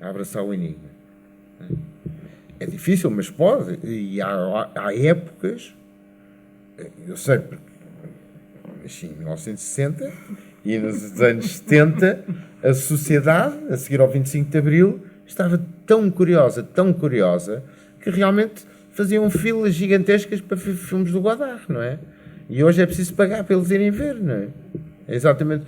A abraçar o enigma. É difícil, mas pode. E há épocas, eu sei, porque nasci em 1960 e nos anos 70 a sociedade, a seguir ao 25 de Abril, estava tão curiosa, que realmente faziam filas gigantescas para ver filmes do Godard, não é? E hoje é preciso pagar para eles irem ver, não é? É exatamente.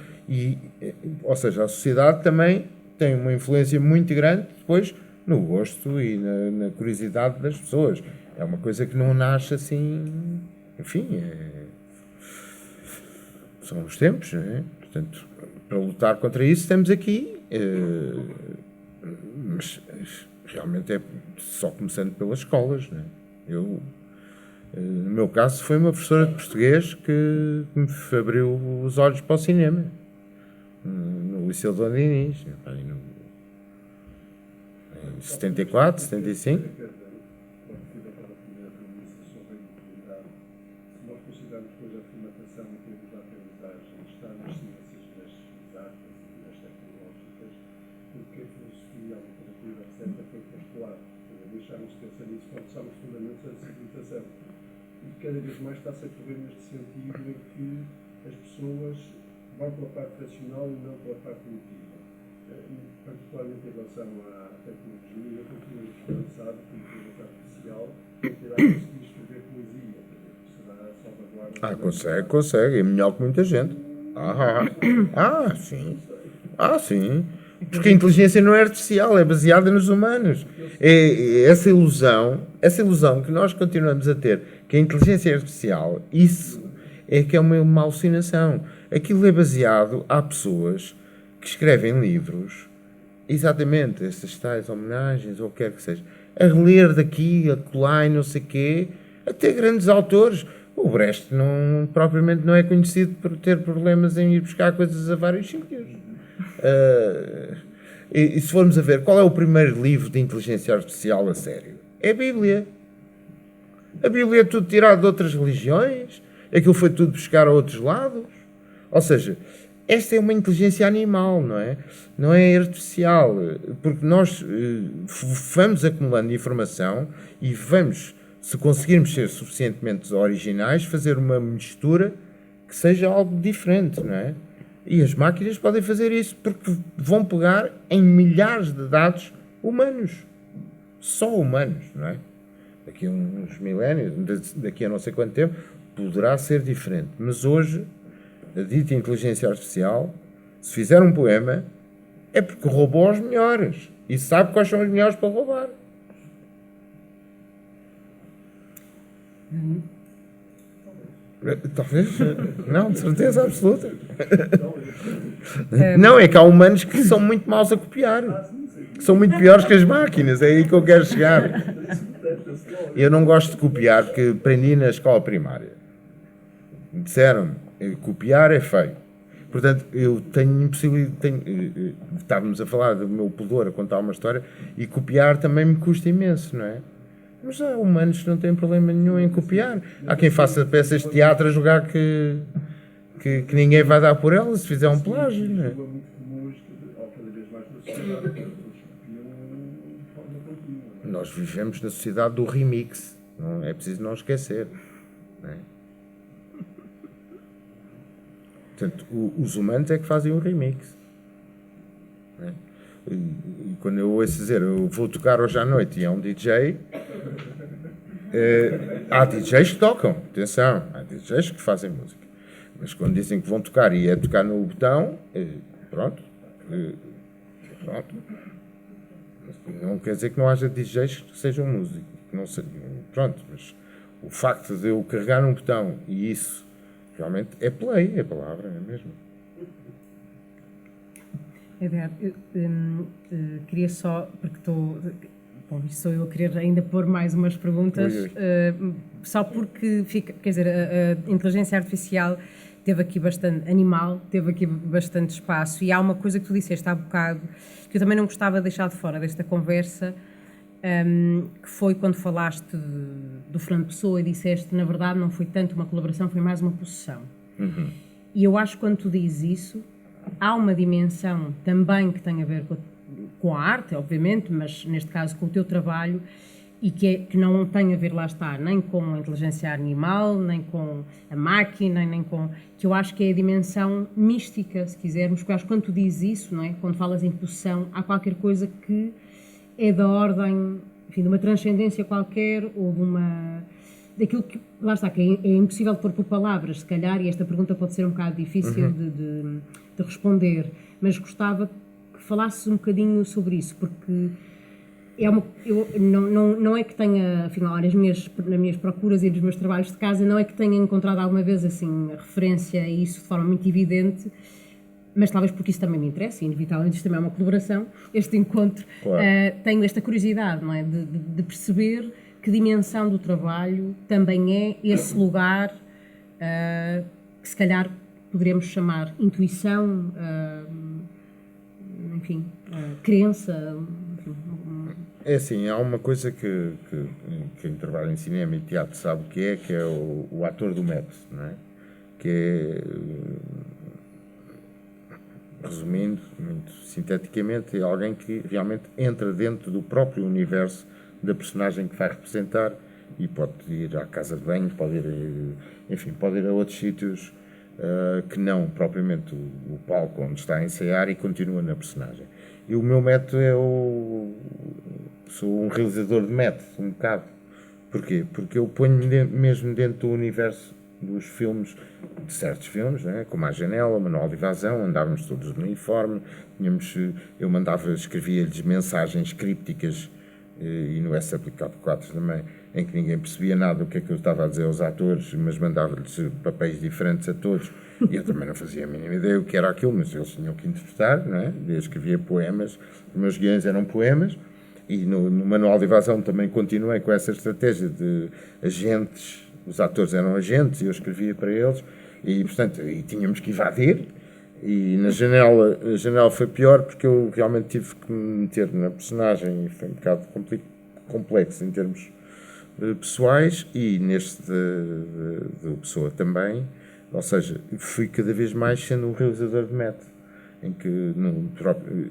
Ou seja, a sociedade também tem uma influência muito grande depois no gosto e na curiosidade das pessoas. É uma coisa que não nasce assim... Enfim, são os tempos, não é? Portanto, para lutar contra isso estamos aqui, mas realmente é só começando pelas escolas, não é? No meu caso, foi uma professora de português que me abriu os olhos para o cinema, no Liceu de Dom Dinis, em 74, 75. Quando tive aquela primeira premissa sobre a utilidade, se nós considerarmos depois a formatação em termos de aprendizagem está nas ciências das artes e das tecnológicas, porque a filosofia, a literatura, etc., foi postular. Deixámos de pensar nisso quando são os fundamentos da civilização. E cada vez mais está-se a correr neste sentido em que as pessoas vão pela parte racional e não pela parte emotiva. Particularmente em relação à tecnologia, eu continuo esperançado que a inteligência artificial terá conseguido escrever poesia. Será a salvaguarda. Consegue. É melhor que muita gente. Sim. Porque a inteligência não é artificial, é baseada nos humanos. É essa ilusão que nós continuamos a ter, que a inteligência é artificial, isso é que é uma alucinação. Aquilo é baseado, há pessoas que escrevem livros, exatamente, essas tais homenagens, ou o que quer que seja, a ler daqui, acolá e não sei o quê, até grandes autores. O Brecht propriamente não é conhecido por ter problemas em ir buscar coisas a vários sítios. E se formos a ver, qual é o primeiro livro de inteligência artificial a sério? É a Bíblia. A Bíblia é tudo tirado de outras religiões, aquilo foi tudo buscar a outros lados. Ou seja, esta é uma inteligência animal, não é? Não é artificial, porque nós vamos acumulando informação e vamos, se conseguirmos ser suficientemente originais, fazer uma mistura que seja algo diferente, não é? E as máquinas podem fazer isso porque vão pegar em milhares de dados humanos. Só humanos, não é? Daqui a uns milénios, daqui a não sei quanto tempo, poderá ser diferente. Mas hoje, a dita inteligência artificial, se fizer um poema, é porque roubou os melhores. E sabe quais são os melhores para roubar. Talvez. Não, de certeza absoluta. Não, é que há humanos que são muito maus a copiar. Que são muito piores que as máquinas. É aí que eu quero chegar. Eu não gosto de copiar, porque aprendi na escola primária. Me disseram, copiar é feio. Portanto, eu tenho impossibilidade. Estávamos a falar do meu pudor a contar uma história, e copiar também me custa imenso, não é? Mas há humanos que não têm problema nenhum em copiar. Há quem faça peças de teatro a jogar que ninguém vai dar por elas se fizer um plágio, não é? Nós vivemos na sociedade do remix, não é preciso não esquecer, não é? Portanto, os humanos é que fazem o remix, não é? E quando eu ouço dizer eu vou tocar hoje à noite e é um DJ, há DJs que tocam, atenção, há DJs que fazem música, mas quando dizem que vão tocar e é tocar no botão, pronto. Não quer dizer que não haja DJs que sejam músicos, não sei, pronto, mas o facto de eu carregar num botão e isso realmente é play, é a palavra, é mesmo. Queria só, porque estou. Bom, isto sou eu a querer ainda pôr mais umas perguntas, só porque fica. Quer dizer, a inteligência artificial teve aqui bastante. Animal, teve aqui bastante espaço, e há uma coisa que tu disseste há bocado que eu também não gostava de deixar de fora desta conversa, que foi quando falaste do Fernando Pessoa e disseste, na verdade, não foi tanto uma colaboração, foi mais uma possessão. Uhum. E eu acho que quando tu dizes isso, há uma dimensão também que tem a ver com a arte, obviamente, mas neste caso com o teu trabalho, e que não tem a ver, lá está, nem com a inteligência animal, nem com a máquina, nem com... que eu acho que é a dimensão mística, se quisermos, porque eu acho que quando tu dizes isso, não é? Quando falas em possessão, há qualquer coisa que é da ordem, enfim, de uma transcendência qualquer, ou de uma... daquilo que, lá está, que é impossível de pôr por palavras, se calhar, e esta pergunta pode ser um bocado difícil de responder, mas gostava que falasses um bocadinho sobre isso, porque eu não é que tenha, afinal, nas minhas procuras e nos meus trabalhos de casa, não é que tenha encontrado alguma vez assim referência a isso de forma muito evidente, mas talvez porque isso também me interessa, e inevitavelmente isto também é uma colaboração, este encontro. Claro. Tenho esta curiosidade, não é, de perceber que dimensão do trabalho também é esse lugar que se calhar poderemos chamar intuição, enfim, crença. Enfim. É assim, há uma coisa que quem trabalha em cinema e teatro sabe o que é o ator do método, não é? Que é, resumindo, muito sinteticamente, é alguém que realmente entra dentro do próprio universo da personagem que vai representar e pode ir à casa de banho, pode ir a outros sítios que não propriamente o palco onde está a ensaiar, e continua na personagem. E o meu método sou um realizador de método, um bocado. Porquê? Porque eu ponho-me mesmo dentro do universo dos filmes, de certos filmes, né? Como A Janela, Manual de Evasão, andávamos todos no uniforme, eu escrevia-lhes mensagens crípticas, e no SW4 também, em que ninguém percebia nada do que é que eu estava a dizer aos atores, mas mandava-lhes papéis diferentes a todos, e eu também não fazia a mínima ideia o que era aquilo, mas eles tinham que interpretar, não é? Eu escrevia poemas, os meus guiões eram poemas, e no Manual de Evasão também continuei com essa estratégia de agentes, os atores eram agentes e eu escrevia para eles, e portanto tínhamos que evadir. E na a janela foi pior porque eu realmente tive que me meter na personagem e foi um bocado complexo em termos pessoais, e neste do Pessoa também, Ou seja, fui cada vez mais sendo um realizador de método, em que,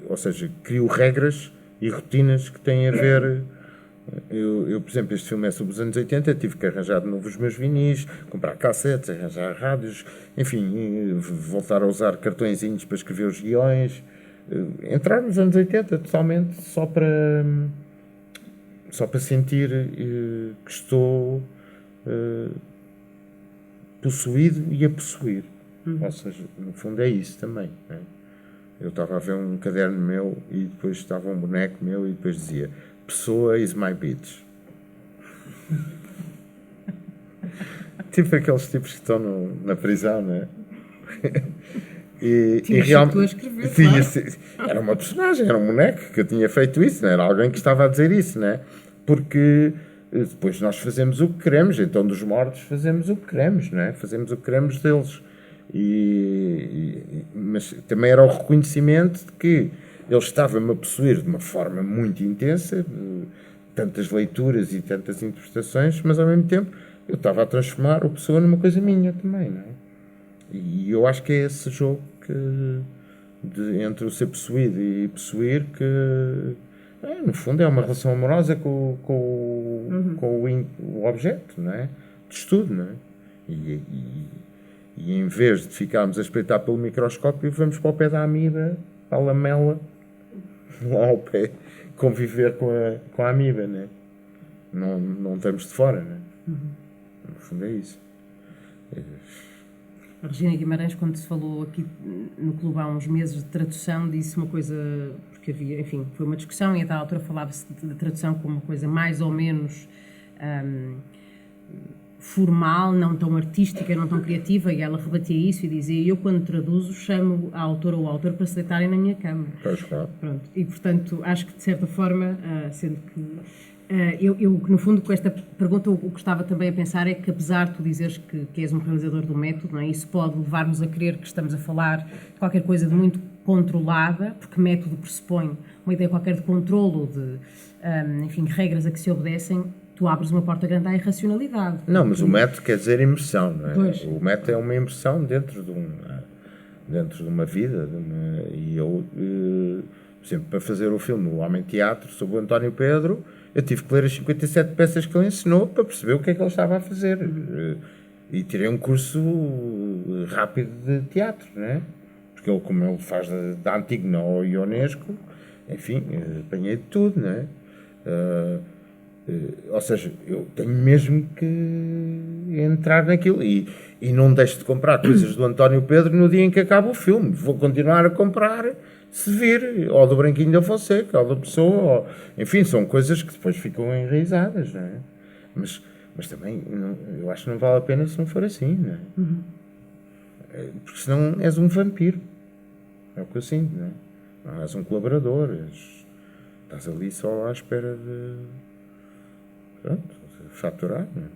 ou seja, crio regras e rotinas que têm a ver. Eu, por exemplo, este filme é sobre os anos 80, tive que arranjar de novo os meus vinis, comprar cassetes, arranjar rádios, enfim, voltar a usar cartõezinhos para escrever os guiões, entrar nos anos 80 totalmente só para sentir que estou possuído e a possuir. Ou seja, no fundo é isso também, não é? Eu estava a ver um caderno meu e depois estava um boneco meu e depois dizia: Pessoa is my bitch. Tipo aqueles tipos que estão na prisão, não é? E realmente era uma personagem, era um boneco que eu tinha feito isso, não era alguém que estava a dizer isso, não é? Porque depois nós fazemos o que queremos, então dos mortos fazemos o que queremos, não é? Fazemos o que queremos deles. Mas também era o reconhecimento de que ele estava-me a possuir de uma forma muito intensa, tantas leituras e tantas interpretações, mas ao mesmo tempo eu estava a transformar a pessoa numa coisa minha também, não é? E eu acho que é esse jogo entre o ser possuído e possuir que, no fundo, é uma relação amorosa com o objeto, não é? De estudo, não é? E em vez de ficarmos a espreitar pelo microscópio, vamos para o pé da amiba, para a lamela, lá ao pé, conviver com a amiba, né? Não estamos de fora, né? No fundo é isso. A Regina Guimarães, quando se falou aqui no clube há uns meses de tradução, disse uma coisa, porque havia, enfim, foi uma discussão e a tal altura falava-se de tradução como uma coisa mais ou menos formal, não tão artística, não tão criativa, e ela rebatia isso e dizia: eu quando traduzo chamo a autora ou o autor para se deitarem na minha cama. Pois, claro. Pronto. E portanto acho que de certa forma, sendo que eu no fundo com esta pergunta o que estava também a pensar é que apesar de tu dizeres que és um realizador do método, não é? Isso pode levar-nos a crer que estamos a falar de qualquer coisa de muito controlada, porque método pressupõe uma ideia qualquer de controle ou de enfim, regras a que se obedecem. Tu abres uma porta grande à irracionalidade. Não, mas o método quer dizer imersão, não é? Pois. O método é uma imersão dentro de uma vida. E eu, por exemplo, para fazer o filme O Homem Teatro sobre o António Pedro, eu tive que ler as 57 peças que ele ensinou para perceber o que é que ele estava a fazer. E tirei um curso rápido de teatro, não é? Porque ele, como ele faz da Antígona ao Ionesco, enfim, apanhei de tudo, não é? Ou seja, eu tenho mesmo que entrar naquilo e não deixo de comprar coisas do António Pedro no dia em que acaba o filme. Vou continuar a comprar se vir, ou do Branquinho da Fonseca, ou da Pessoa, ou, enfim, são coisas que depois ficam enraizadas, não é? Mas também eu acho que não vale a pena se não for assim, não é? Porque senão és um vampiro, é o que eu sinto, não é? Não és um colaborador, estás ali só à espera de faturar, não é?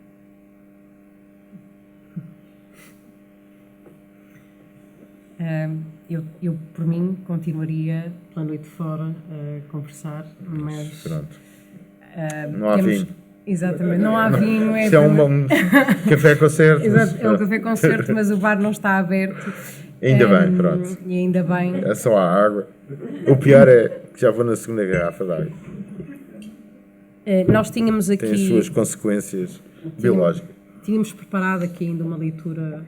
Eu, por mim, continuaria pela noite fora a conversar, mas... Pronto. Não há vinho. Exatamente, não há vinho. Isto é um café-concerto. Exato, é um café-concerto, mas o bar não está aberto. Ainda bem, pronto. E ainda bem. É só a água. O pior é que já vou na segunda garrafa de água. Nós tínhamos aqui... Tem as suas consequências biológicas. Tínhamos preparado aqui ainda uma leitura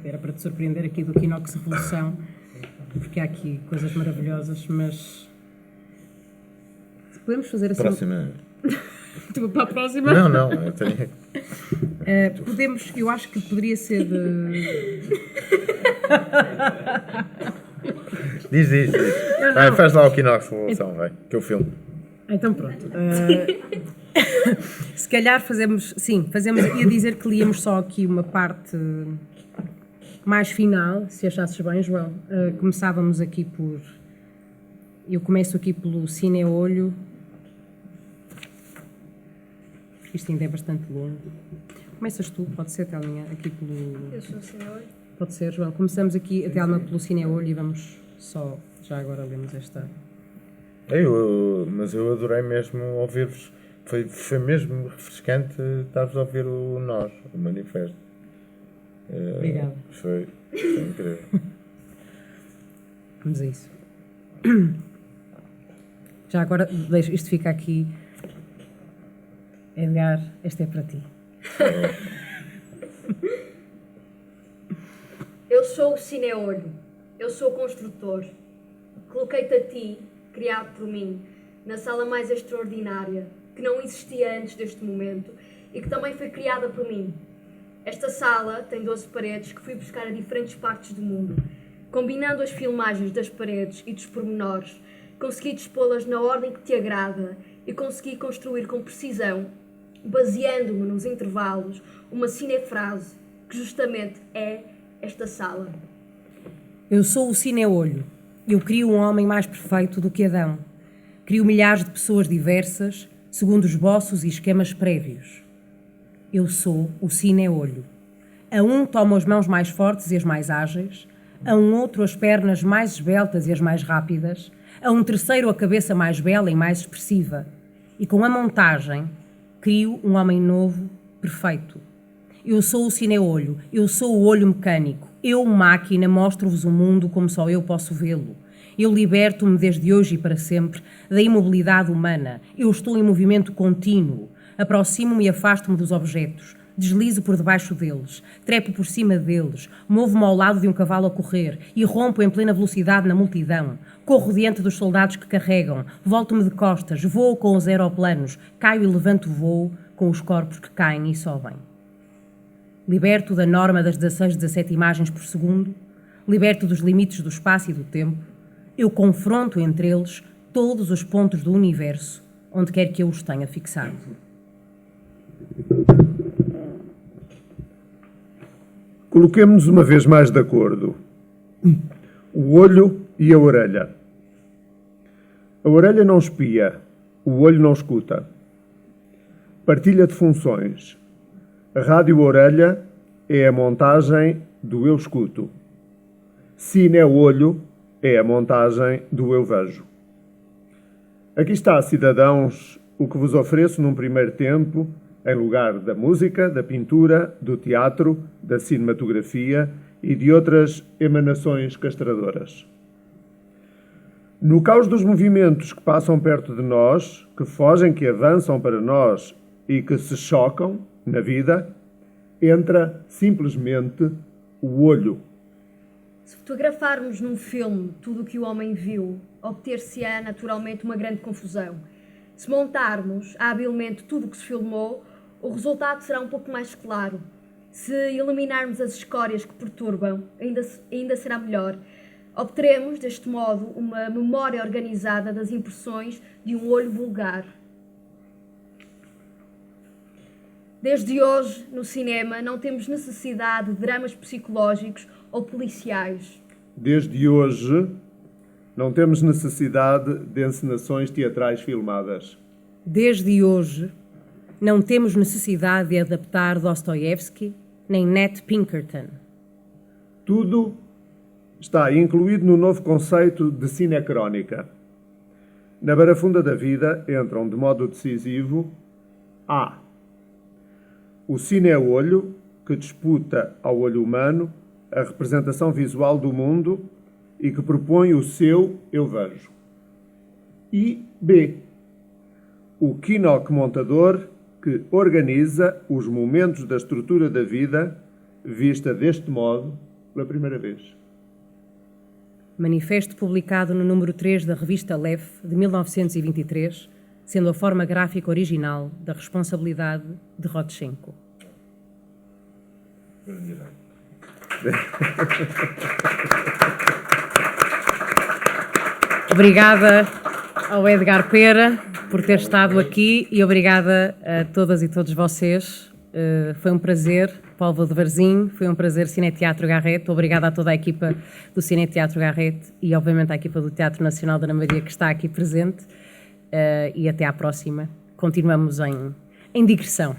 que era para te surpreender aqui do Quinox Revolução, porque há aqui coisas maravilhosas, mas podemos fazer assim... Próxima. Para a próxima? Não, eu tenho... podemos, eu acho que poderia ser de... Diz. Vai, faz lá o Quinox Revolução, vai, que eu filmo. Então pronto. Se calhar fazemos, ia dizer que líamos só aqui uma parte mais final, se achasses bem, João. Começávamos aqui por... Eu começo aqui pelo Cine a Olho. Isto ainda é bastante longo. Começas tu, pode ser, Thelminha, aqui pelo... Eu sou o Cine a Olho. Pode ser, João. Começamos aqui, a Thelma, pelo Cine a Olho e vamos só... Já agora lemos esta... Mas eu adorei mesmo ouvir-vos. Foi mesmo refrescante estar-vos a ouvir o Nós, o manifesto. Obrigada. Foi incrível. Vamos a isso. Já agora, isto fica aqui. Edgar, este é para ti. Eu sou o Cineolho, eu sou o construtor. Coloquei-te a ti, criado por mim, na sala mais extraordinária, que não existia antes deste momento e que também foi criada por mim. Esta sala tem 12 paredes que fui buscar a diferentes partes do mundo. Combinando as filmagens das paredes e dos pormenores, consegui dispô-las na ordem que te agrada e consegui construir com precisão, baseando-me nos intervalos, uma cinefrase que justamente é esta sala. Eu sou o Cineolho. Eu crio um homem mais perfeito do que Adão. Crio milhares de pessoas diversas, segundo esboços e esquemas prévios. Eu sou o Cineolho. A um tomo as mãos mais fortes e as mais ágeis, a um outro as pernas mais esbeltas e as mais rápidas, a um terceiro a cabeça mais bela e mais expressiva. E com a montagem, crio um homem novo, perfeito. Eu sou o Cineolho, eu sou o olho mecânico. Eu, máquina, mostro-vos o mundo como só eu posso vê-lo. Eu liberto-me desde hoje e para sempre da imobilidade humana. Eu estou em movimento contínuo. Aproximo-me e afasto-me dos objetos. Deslizo por debaixo deles. Trepo por cima deles. Movo-me ao lado de um cavalo a correr. E rompo em plena velocidade na multidão. Corro diante dos soldados que carregam. Volto-me de costas. Voo com os aeroplanos. Caio e levanto voo com os corpos que caem e sobem. Liberto da norma das 16, 17 imagens por segundo, liberto dos limites do espaço e do tempo, eu confronto entre eles todos os pontos do universo, onde quer que eu os tenha fixado. Coloquemo-nos uma vez mais de acordo. O olho e a orelha. A orelha não espia, o olho não escuta. Partilha de funções. A rádio-orelha é a montagem do eu escuto. Cine-olho é a montagem do eu vejo. Aqui está, cidadãos, o que vos ofereço num primeiro tempo, em lugar da música, da pintura, do teatro, da cinematografia e de outras emanações castradoras. No caos dos movimentos que passam perto de nós, que fogem, que avançam para nós e que se chocam, na vida, entra simplesmente o olho. Se fotografarmos num filme tudo o que o homem viu, obter-se-á naturalmente uma grande confusão. Se montarmos habilmente tudo o que se filmou, o resultado será um pouco mais claro. Se eliminarmos as escórias que perturbam, ainda será melhor. Obteremos, deste modo, uma memória organizada das impressões de um olho vulgar. Desde hoje, no cinema, não temos necessidade de dramas psicológicos ou policiais. Desde hoje, não temos necessidade de encenações teatrais filmadas. Desde hoje, não temos necessidade de adaptar Dostoiévski nem Nat Pinkerton. Tudo está incluído no novo conceito de cinecrónica. Na barafunda da vida entram de modo decisivo A. O cine-olho, que disputa ao olho humano a representação visual do mundo e que propõe o seu eu vejo. E B. O quinoc-montador, que organiza os momentos da estrutura da vida, vista deste modo pela primeira vez. Manifesto publicado no número 3 da revista Lev, de 1923, sendo a forma gráfica original da responsabilidade de Rodchenko. Obrigada ao Edgar Pera por ter estado aqui e obrigada a todas e todos vocês. Foi um prazer, Póvoa de Varzim, foi um prazer Cineteatro Garrett. Obrigada a toda a equipa do Cineteatro Garrett e obviamente à equipa do Teatro Nacional da Ana Maria que está aqui presente. E até à próxima. Continuamos em digressão.